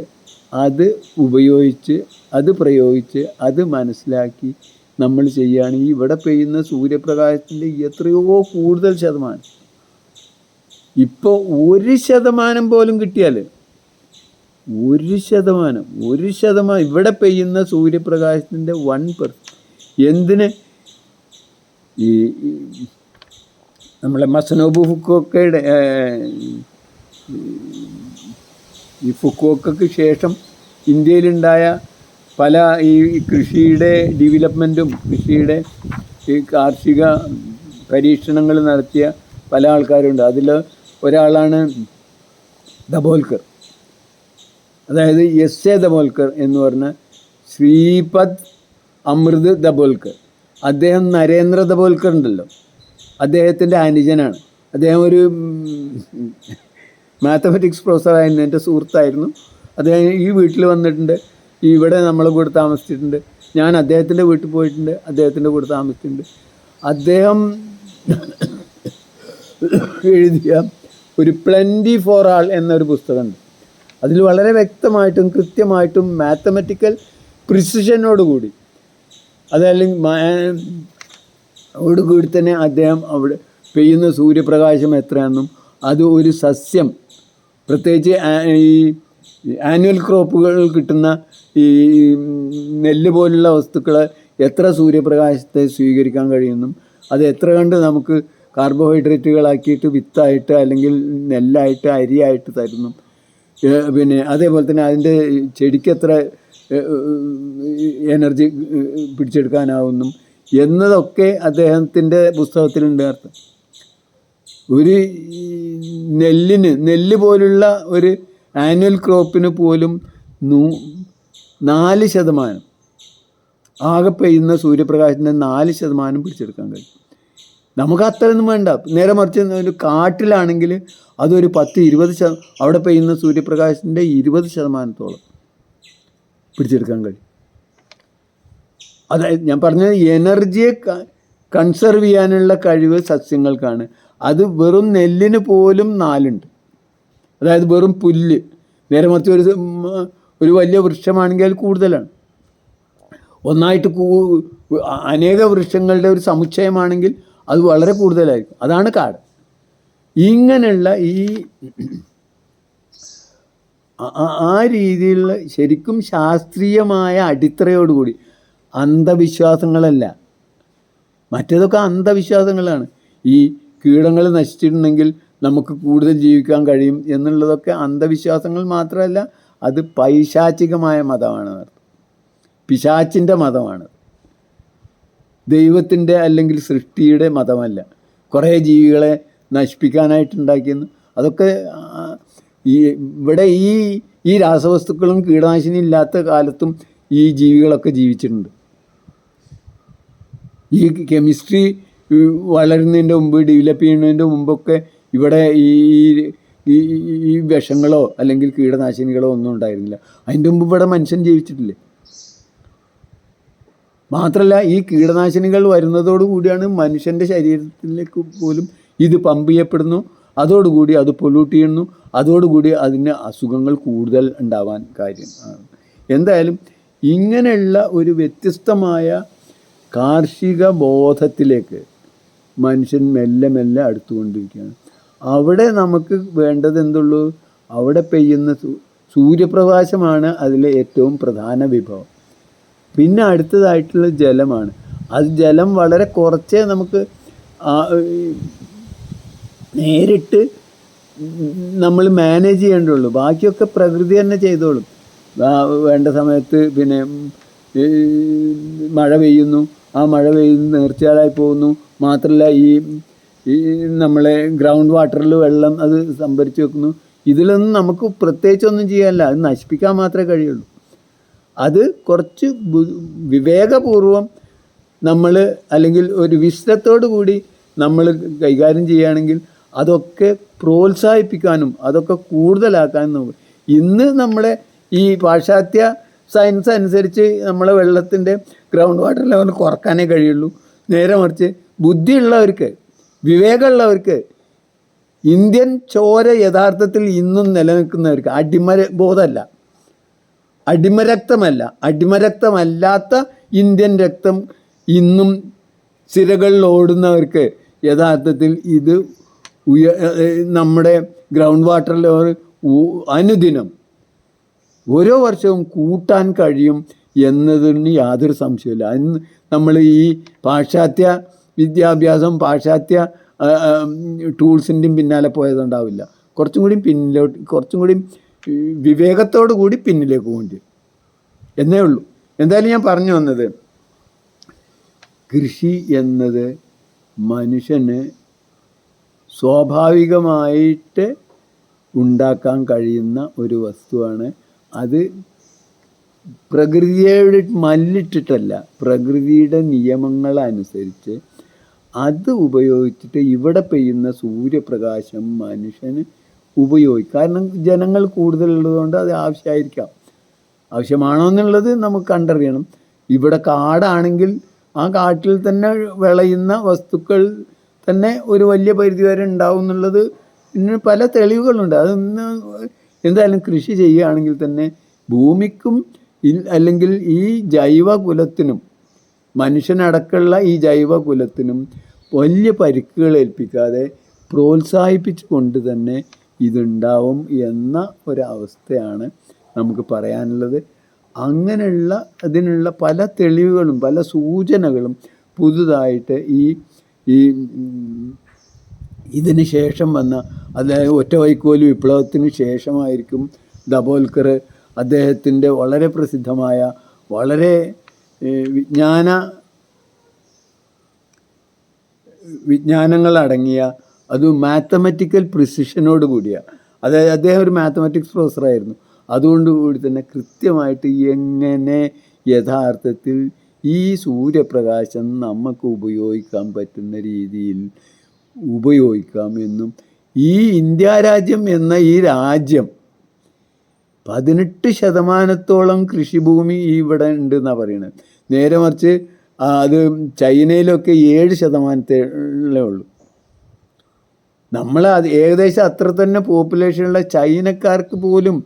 അത് ഉപയോഗിച്ച്, അത് പ്രയോഗിച്ച്, അത് മനസ്സിലാക്കി നമ്മൾ ചെയ്യുകയാണെങ്കിൽ ഇവിടെ പെയ്യുന്ന സൂര്യപ്രകാശത്തിൻ്റെ എത്രയോ കൂടുതൽ ശതമാനം, ഇപ്പോൾ 1% പോലും കിട്ടിയാൽ 1% ഇവിടെ പെയ്യുന്ന സൂര്യപ്രകാശത്തിൻ്റെ 1%. എന്തിന്? ഈ നമ്മളെ മസനോബു ഫുക്കോക്കയുടെ ഈ ഫുക്കോക്കയ്ക്ക് ശേഷം ഇന്ത്യയിലുണ്ടായ പല ഈ കൃഷിയുടെ ഡെവലപ്മെൻറ്റും, കൃഷിയുടെ ഈ കാർഷിക പരീക്ഷണങ്ങൾ നടത്തിയ പല ആൾക്കാരുണ്ട്. അതിൽ ഒരാളാണ് ദബോൽക്കർ. അതായത് എസ് എ ദബോൽക്കർ എന്ന് പറഞ്ഞ ശ്രീപദ് അമൃത് ദബോൽക്കർ. അദ്ദേഹം നരേന്ദ്ര ദബോൽക്കർ ഉണ്ടല്ലോ, അദ്ദേഹത്തിൻ്റെ അനുജനാണ്. അദ്ദേഹം ഒരു മാത്തമാറ്റിക്സ് പ്രൊഫസറായിരുന്നു, എൻ്റെ സുഹൃത്തായിരുന്നു. അദ്ദേഹം ഈ വീട്ടിൽ വന്നിട്ടുണ്ട്, ഇവിടെ നമ്മളെ കൂടെ താമസിച്ചിട്ടുണ്ട്. ഞാൻ അദ്ദേഹത്തിൻ്റെ വീട്ടിൽ പോയിട്ടുണ്ട്, അദ്ദേഹത്തിൻ്റെ കൂടെ താമസിച്ചിട്ടുണ്ട്. അദ്ദേഹം എഴുതിയ ഒരു പ്ലൻറ്റി ഫോർ ആൾ എന്നൊരു പുസ്തകമുണ്ട്. അതിൽ വളരെ വ്യക്തമായിട്ടും കൃത്യമായിട്ടും മാത്തമാറ്റിക്കൽ പ്രിസിഷനോടുകൂടി, അതല്ലെങ്കിൽ തന്നെ അദ്ദേഹം അവിടെ പെയ്യുന്ന സൂര്യപ്രകാശം എത്രയാണെന്നും അത് ഒരു സസ്യം, പ്രത്യേകിച്ച് ഈ ആനുവൽ ക്രോപ്പുകൾ കിട്ടുന്ന ഈ നെല്ല് പോലുള്ള വസ്തുക്കൾ എത്ര സൂര്യപ്രകാശത്തെ സ്വീകരിക്കാൻ കഴിയുമെന്നും അത് എത്ര കണ്ട് നമുക്ക് കാർബോഹൈഡ്രേറ്റുകളാക്കിയിട്ട് വിത്തായിട്ട് അല്ലെങ്കിൽ നെല്ലായിട്ട് അരിയായിട്ട് തരുന്നു. അതേപോലെ തന്നെ അതിൻ്റെ ചെടിക്ക് എത്ര എനർജി പിടിച്ചെടുക്കാനാവുന്നും എന്നതൊക്കെ അദ്ദേഹത്തിൻ്റെ പുസ്തകത്തിലുണ്ട് അർത്ഥം. ഒരു നെല്ല് പോലുള്ള ഒരു ആനുവൽ ക്രോപ്പിന് പോലും 4% ആകെ പെയ്യുന്ന സൂര്യപ്രകാശത്തിൻ്റെ 4% പിടിച്ചെടുക്കാൻ കഴിയും. നമുക്ക് അത്രയൊന്നും വേണ്ട. നേരെ മറിച്ച് ഒരു കാട്ടിലാണെങ്കിൽ അതൊരു 10-20 അവിടെ പെയ്യുന്ന സൂര്യപ്രകാശത്തിൻ്റെ 20% പിടിച്ചെടുക്കാൻ കഴിയും. അതായത് ഞാൻ പറഞ്ഞത് എനർജിയെ കൺസർവ് ചെയ്യാനുള്ള കഴിവ് സസ്യങ്ങൾക്കാണ്. അത് വെറും നെല്ലിന് പോലും 4 ഉണ്ട്. അതായത് വെറും പുല്ല്. നേരെ മറിച്ച് ഒരു വലിയ വൃക്ഷമാണെങ്കിൽ അത് കൂടുതലാണ്. ഒന്നായിട്ട് അനേക വൃക്ഷങ്ങളുടെ ഒരു സമുച്ചയമാണെങ്കിൽ അത് വളരെ കൂടുതലായിരിക്കും. അതാണ് കാട്. ഇങ്ങനെയുള്ള ആ രീതിയിലുള്ള ശരിക്കും ശാസ്ത്രീയമായ അടിത്തറയോടുകൂടി, അന്ധവിശ്വാസങ്ങളല്ല. മറ്റേതൊക്കെ അന്ധവിശ്വാസങ്ങളാണ്. ഈ കീടങ്ങൾ നശിച്ചിട്ടുണ്ടെങ്കിൽ നമുക്ക് കൂടുതൽ ജീവിക്കാൻ കഴിയും എന്നുള്ളതൊക്കെ അന്ധവിശ്വാസങ്ങൾ മാത്രമല്ല, അത് പൈശാചികമായ മതമാണ്, പിശാച്ചിൻ്റെ മതമാണ്. ദൈവത്തിൻ്റെ അല്ലെങ്കിൽ സൃഷ്ടിയുടെ മതമല്ല. കുറേ ജീവികളെ നശിപ്പിക്കാനായിട്ടുണ്ടാക്കിയെന്ന് അതൊക്കെ ഇവിടെ ഈ രാസവസ്തുക്കളും കീടനാശിനി ഇല്ലാത്ത കാലത്തും ഈ ജീവികളൊക്കെ ജീവിച്ചിട്ടുണ്ട്. ഈ കെമിസ്ട്രി വളരുന്നതിൻ്റെ മുമ്പ്, ഡെവലപ്പ് ചെയ്യുന്നതിൻ്റെ മുമ്പൊക്കെ ഇവിടെ ഈ വിഷങ്ങളോ അല്ലെങ്കിൽ കീടനാശിനികളോ ഒന്നും ഉണ്ടായിരുന്നില്ല. അതിൻ്റെ മുമ്പ് ഇവിടെ മനുഷ്യൻ ജീവിച്ചിട്ടില്ലേ. മാത്രമല്ല, ഈ കീടനാശിനികൾ വരുന്നതോടുകൂടിയാണ് മനുഷ്യൻ്റെ ശരീരത്തിലേക്ക് പോലും ഇത് പമ്പ് ചെയ്യപ്പെടുന്നു. അതോടുകൂടി അത് പൊല്യൂട്ട് ചെയ്യുന്നു. അതോടുകൂടി അതിന് അസുഖങ്ങൾ കൂടുതൽ ഉണ്ടാവാൻ കാര്യം. എന്തായാലും ഇങ്ങനെയുള്ള ഒരു വ്യത്യസ്തമായ കാർഷിക ബോധത്തിലേക്ക് മനുഷ്യൻ മെല്ലെ മെല്ലെ അടുത്തുകൊണ്ടിരിക്കുകയാണ്. അവിടെ നമുക്ക് വേണ്ടത് എന്തുള്ളൂ? അവിടെ പെയ്യുന്ന സൂര്യപ്രകാശമാണ് അതിലെ ഏറ്റവും പ്രധാന വിഭവം. പിന്നെ അടുത്തതായിട്ടുള്ള ജലമാണ്. അത് ജലം വളരെ കുറച്ചേ നമുക്ക് നേരിട്ട് നമ്മൾ മാനേജ് ചെയ്യേണ്ടുള്ളൂ. ബാക്കിയൊക്കെ പ്രകൃതി തന്നെ ചെയ്തോളും. വേണ്ട സമയത്ത് പിന്നെ മഴ പെയ്യുന്നു, ആ മഴ പെയ്യുന്നു നേർച്ചയായി പോകുന്നു. മാത്രമല്ല, ഈ നമ്മളെ ഗ്രൗണ്ട് വാട്ടറിൽ വെള്ളം അത് സംഭരിച്ച് വെക്കുന്നു. ഇതിലൊന്നും നമുക്ക് പ്രത്യേകിച്ചൊന്നും ചെയ്യാനില്ല. അത് നശിപ്പിക്കാൻ മാത്രമേ കഴിയുള്ളൂ. അത് കുറച്ച് വിവേകപൂർവം നമ്മൾ, അല്ലെങ്കിൽ ഒരു വിശ്വത്തോടു കൂടി നമ്മൾ കൈകാര്യം ചെയ്യുകയാണെങ്കിൽ അതൊക്കെ പ്രോത്സാഹിപ്പിക്കാനും അതൊക്കെ കൂടുതലാക്കാനും നോക്കും. ഇന്ന് നമ്മളെ ഈ പാശ്ചാത്യ സയൻസ് അനുസരിച്ച് നമ്മളെ വെള്ളത്തിൻ്റെ ഗ്രൗണ്ട് വാട്ടർ ലെവൽ കുറക്കാനേ കഴിയുള്ളൂ. നേരെ മറിച്ച് ബുദ്ധിയുള്ളവർക്ക്, വിവേകമുള്ളവർക്ക്, ഇന്ത്യൻ ചോര യഥാർത്ഥത്തിൽ ഇന്നും നിലനിൽക്കുന്നവർക്ക്, അടിമബോധമല്ല, അടിമരക്തമല്ലാത്ത ഇന്ത്യൻ രക്തം ഇന്നും സിരകളിൽ ഓടുന്നവർക്ക് യഥാർത്ഥത്തിൽ ഇത് നമ്മുടെ ഗ്രൗണ്ട് വാട്ടർ ലെവൽ അനുദിനം ഓരോ വർഷവും കൂട്ടാൻ കഴിയും എന്നതിന് യാതൊരു സംശയമില്ല. അതിന് നമ്മൾ ഈ പാശ്ചാത്യ വിദ്യാഭ്യാസം, പാശ്ചാത്യ ടൂൾസിൻ്റെയും പിന്നാലെ പോയതുണ്ടാവില്ല. കുറച്ചും കൂടി വിവേകത്തോടു കൂടി പിന്നിലേക്ക് പോകേണ്ടി എന്നേ ഉള്ളൂ. എന്തായാലും ഞാൻ പറഞ്ഞു വന്നത്, കൃഷി എന്നത് മനുഷ്യന് സ്വാഭാവികമായിട്ട് ഉണ്ടാക്കാൻ കഴിയുന്ന ഒരു വസ്തുവാണ്. അത് പ്രകൃതിയോട് മല്ലിട്ടിട്ടല്ല, പ്രകൃതിയുടെ നിയമങ്ങളനുസരിച്ച് അത് ഉപയോഗിച്ചിട്ട് ഇവിടെ പെയ്യുന്ന സൂര്യപ്രകാശം മനുഷ്യന് ഉപയോഗിക്കും. കാരണം ജനങ്ങൾ കൂടുതലുള്ളതുകൊണ്ട് അത് ആവശ്യമാണോ എന്നുള്ളത് നമുക്ക് കണ്ടറിയണം. ഇവിടെ കാടാണെങ്കിൽ ആ കാട്ടിൽ തന്നെ വിളയുന്ന വസ്തുക്കൾ തന്നെ ഒരു വലിയ പരിധിവരെ ഉണ്ടാവും എന്നുള്ളത് ഇന്ന് പല തെളിവുകളുണ്ട്. അതൊന്ന് എന്തായാലും കൃഷി ചെയ്യുകയാണെങ്കിൽ തന്നെ ഭൂമിക്കും അല്ലെങ്കിൽ ഈ ജൈവകുലത്തിനും, മനുഷ്യനടക്കമുള്ള ഈ ജൈവകുലത്തിനും വലിയ പരിക്കുകൾ ഏൽപ്പിക്കാതെ പ്രോത്സാഹിപ്പിച്ചു കൊണ്ട് തന്നെ ഇതുണ്ടാവും എന്ന ഒരവസ്ഥയാണ് നമുക്ക് പറയാനുള്ളത്. അങ്ങനെയുള്ള അതിനുള്ള പല തെളിവുകളും പല സൂചനകളും പുതുതായിട്ട് ഇതിന് ശേഷം വന്ന, അതായത് ഒറ്റവൈക്കോല് വിപ്ലവത്തിന് ശേഷമായിരിക്കും ദബോൽക്കർ അദ്ദേഹത്തിൻ്റെ വളരെ പ്രസിദ്ധമായ, വളരെ വിജ്ഞാന വിജ്ഞാനങ്ങളടങ്ങിയ, അത് മാത്തമാറ്റിക്കൽ പ്രിസിഷനോട് കൂടിയ, അതായത് അദ്ദേഹം ഒരു മാത്തമാറ്റിക്സ് പ്രൊഫസറായിരുന്നു. അതുകൊണ്ടുകൂടി തന്നെ കൃത്യമായിട്ട് എങ്ങനെ യഥാർത്ഥത്തിൽ ഈ സൂര്യപ്രകാശം നമുക്ക് ഉപയോഗിക്കാൻ പറ്റുന്ന രീതിയിൽ ഉപയോഗിക്കാം എന്നും, ഈ ഇന്ത്യ രാജ്യം എന്ന ഈ രാജ്യം 18% കൃഷിഭൂമി ഇവിടെ ഉണ്ടെന്നാണ് പറയുന്നത്. നേരെ മറിച്ച് അത് ചൈനയിലൊക്കെ 7% ഉള്ളൂ. നമ്മൾ അത് ഏകദേശം അത്ര തന്നെ പോപ്പുലേഷനുള്ള ചൈനക്കാർക്ക് പോലും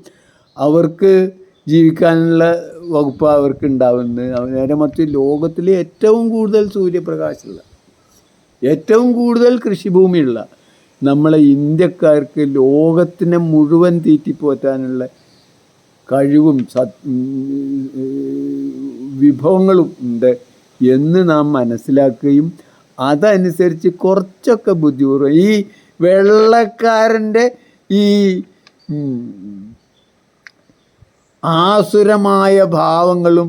അവർക്ക് ജീവിക്കാനുള്ള വകുപ്പ് അവർക്ക് ഉണ്ടാവുന്നത്. നേരെ മറിച്ച് ലോകത്തിൽ ഏറ്റവും കൂടുതൽ സൂര്യപ്രകാശമുള്ള, ഏറ്റവും കൂടുതൽ കൃഷിഭൂമിയുള്ള നമ്മളെ ഇന്ത്യക്കാർക്ക് ലോകത്തിനെ മുഴുവൻ തീറ്റിപ്പോറ്റാനുള്ള കഴിവും വിഭവങ്ങളും ഉണ്ട് എന്ന് നാം മനസ്സിലാക്കുകയും അതനുസരിച്ച് കുറച്ചൊക്കെ ബുദ്ധിപൂർവ്വം ഈ വെള്ളക്കാരൻ്റെ ഈ ആസുരമായ ഭാവങ്ങളും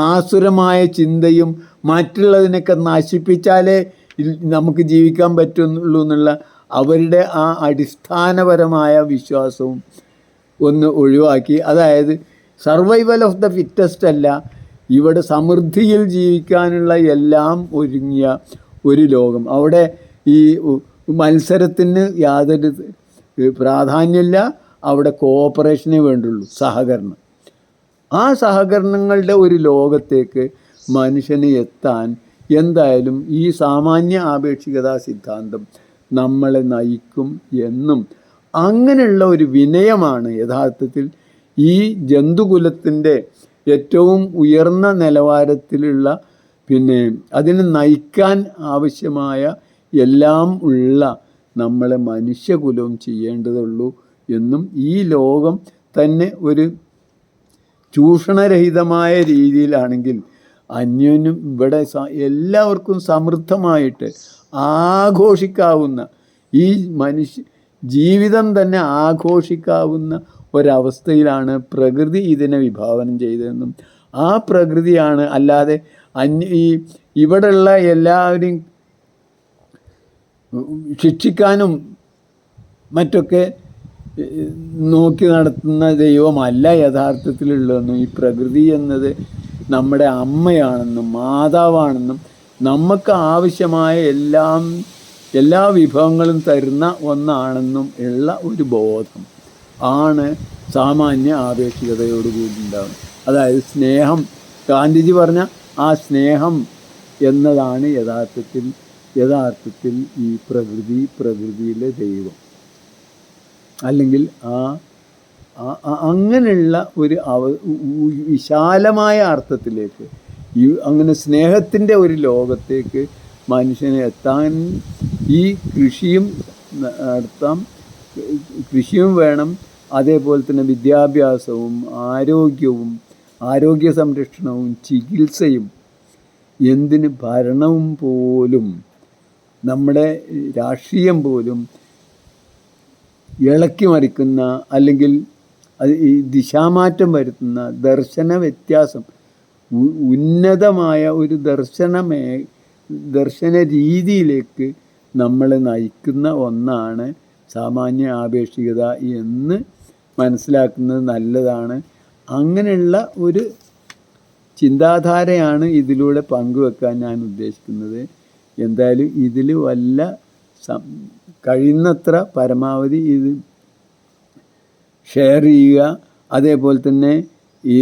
ആസുരമായ ചിന്തയും മറ്റുള്ളതിനൊക്കെ നശിപ്പിച്ചാലേ നമുക്ക് ജീവിക്കാൻ പറ്റുള്ളൂ എന്നുള്ള അവരുടെ ആ അടിസ്ഥാനപരമായ വിശ്വാസവും ഒന്ന് ഒഴിവാക്കി, അതായത് സർവൈവൽ ഓഫ് ദ ഫിറ്റസ്റ്റ് അല്ല, ഇവിടെ സമൃദ്ധിയിൽ ജീവിക്കാനുള്ള എല്ലാം ഒരുങ്ങിയ ഒരു ലോകം. അവിടെ ഈ മത്സരത്തിന് യാതൊരു പ്രാധാന്യമില്ല, അവിടെ കോഓപ്പറേഷനേ വേണ്ടുള്ളൂ, സഹകരണം. ആ സഹകരണങ്ങളുടെ ഒരു ലോകത്തേക്ക് മനുഷ്യന് എത്താൻ എന്തായാലും ഈ സാമാന്യ ആപേക്ഷികതാ സിദ്ധാന്തം നമ്മളെ നയിക്കും എന്നും, അങ്ങനെയുള്ള ഒരു വിനയമാണ് യഥാർത്ഥത്തിൽ ഈ ജന്തുകുലത്തിൻ്റെ ഏറ്റവും ഉയർന്ന നിലവാരത്തിലുള്ള, പിന്നെ അതിനെ നയിക്കാൻ ആവശ്യമായ എല്ലാം ഉള്ള നമ്മളെ മനുഷ്യകുലവും ചെയ്യേണ്ടതുള്ളൂ എന്നും, ഈ ലോകം തന്നെ ഒരു ചൂഷണരഹിതമായ രീതിയിലാണെങ്കിൽ അന്യോന്യം ഇവിടെ എല്ലാവർക്കും സമൃദ്ധമായിട്ട് ആഘോഷിക്കാവുന്ന, ഈ ജീവിതം തന്നെ ആഘോഷിക്കാവുന്ന ഒരവസ്ഥയിലാണ് പ്രകൃതി ഇതിനെ വിഭാവനം ചെയ്തതെന്നും, ആ പ്രകൃതിയാണ്, അല്ലാതെ ഇവിടെയുള്ള എല്ലാവരെയും ശിക്ഷിക്കാനും മറ്റൊക്കെ നോക്കി നടത്തുന്ന ദൈവമല്ല യഥാർത്ഥത്തിലുള്ളതെന്നും, ഈ പ്രകൃതി എന്നത് നമ്മുടെ അമ്മയാണെന്നും മാതാവാണെന്നും നമുക്ക് ആവശ്യമായ എല്ലാ വിഭവങ്ങളും തരുന്ന ഒന്നാണെന്നും ഉള്ള ഒരു ബോധം ആണ് സാമാന്യ ആപേക്ഷികതയോടുകൂടി ഉണ്ടാകുന്നത്. അതായത് സ്നേഹം, ഗാന്ധിജി പറഞ്ഞ ആ സ്നേഹം എന്നതാണ് യഥാർത്ഥത്തിൽ ഈ പ്രകൃതിയിലെ ദൈവം. അല്ലെങ്കിൽ അങ്ങനെയുള്ള ഒരു വിശാലമായ അർത്ഥത്തിലേക്ക്, അങ്ങനെ സ്നേഹത്തിൻ്റെ ഒരു ലോകത്തേക്ക് മനുഷ്യനെ എത്താൻ ഈ കൃഷിയും നടത്താം, കൃഷിയും വേണം, അതേപോലെ തന്നെ വിദ്യാഭ്യാസവും ആരോഗ്യ സംരക്ഷണവും ചികിത്സയും, എന്തിന് ഭരണവും പോലും, നമ്മുടെ രാഷ്ട്രീയം പോലും ഇളക്കി മറിക്കുന്ന, അല്ലെങ്കിൽ അത് ഈ ദിശാമാറ്റം വരുത്തുന്ന ദർശന വ്യത്യാസം, ഉന്നതമായ ഒരു ദർശന രീതിയിലേക്ക് നമ്മളെ നയിക്കുന്ന ഒന്നാണ് സാമാന്യ ആപേക്ഷികത എന്ന് മനസ്സിലാക്കുന്നത് നല്ലതാണ്. അങ്ങനെയുള്ള ഒരു ചിന്താധാരയാണ് ഇതിലൂടെ പങ്കുവെക്കാൻ ഞാൻ ഉദ്ദേശിക്കുന്നത്. എന്തായാലും ഇതിൽ കഴിയുന്നത്ര പരമാവധി ഇത് ഷെയർ ചെയ്യുക. അതേപോലെ തന്നെ ഈ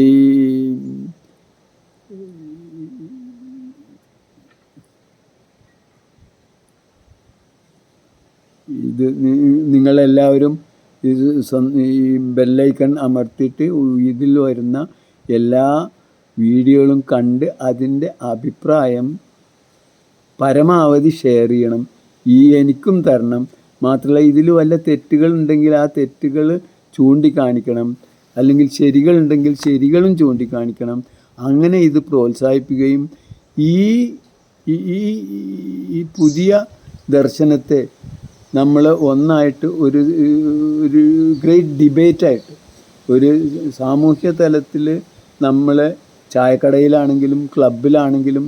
ഇത് നിങ്ങളെല്ലാവരും ഇത് ഈ ബെല്ലൈക്കൺ അമർത്തിയിട്ട് ഇതിൽ വരുന്ന എല്ലാ വീഡിയോകളും കണ്ട് അതിൻ്റെ അഭിപ്രായം പരമാവധി ഷെയർ ചെയ്യണം. എനിക്കും തരണം. മാത്രമല്ല ഇതിൽ വല്ല തെറ്റുകളുണ്ടെങ്കിൽ ആ തെറ്റുകൾ ചൂണ്ടിക്കാണിക്കണം, അല്ലെങ്കിൽ ശരികളുണ്ടെങ്കിൽ ശരികളും ചൂണ്ടിക്കാണിക്കണം. അങ്ങനെ ഇത് പ്രോത്സാഹിപ്പിക്കുകയും ഈ പുതിയ ദർശനത്തെ നമ്മൾ ഒന്നായിട്ട് ഒരു ഗ്രേറ്റ് ഡിബേറ്റായിട്ട്, ഒരു സാമൂഹ്യ തലത്തിൽ നമ്മൾ ചായക്കടയിലാണെങ്കിലും ക്ലബിലാണെങ്കിലും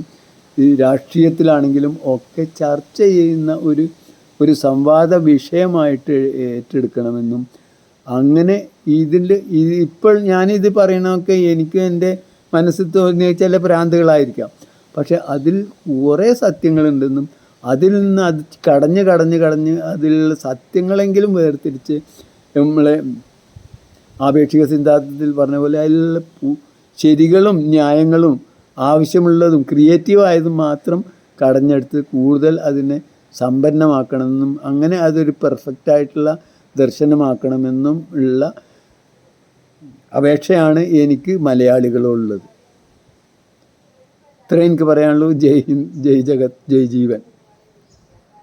ഈ രാഷ്ട്രീയത്തിലാണെങ്കിലും ഒക്കെ ചർച്ച ചെയ്യുന്ന ഒരു സംവാദ വിഷയമായിട്ട് ഏറ്റെടുക്കണമെന്നും, അങ്ങനെ ഇപ്പോൾ ഞാനിത് പറയണമൊക്കെ എനിക്ക് എൻ്റെ മനസ്സിൽ തോന്നിയ ചില ഭ്രാന്തുകളായിരിക്കാം. പക്ഷെ അതിൽ കുറേ സത്യങ്ങളുണ്ടെന്നും അതിൽ നിന്ന് അത് കടഞ്ഞ് അതിലുള്ള സത്യങ്ങളെങ്കിലും വേർതിരിച്ച് നമ്മളെ ആപേക്ഷിക സിദ്ധാന്തത്തിൽ പറഞ്ഞ പോലെ അതിലുള്ള ശരികളും ന്യായങ്ങളും ആവശ്യമുള്ളതും ക്രിയേറ്റീവായതും മാത്രം കടഞ്ഞെടുത്ത് കൂടുതൽ അതിനെ സമ്പന്നമാക്കണമെന്നും അങ്ങനെ അതൊരു പെർഫെക്റ്റായിട്ടുള്ള ദർശനമാക്കണമെന്നും ഉള്ള അപേക്ഷയാണ് എനിക്ക് മലയാളികളുള്ളത്. ഇത്രയും എനിക്ക് പറയാനുള്ളൂ. ജയ് ഹിന്ദ്, ജയ് ജഗത്, ജയ് ജീവൻ.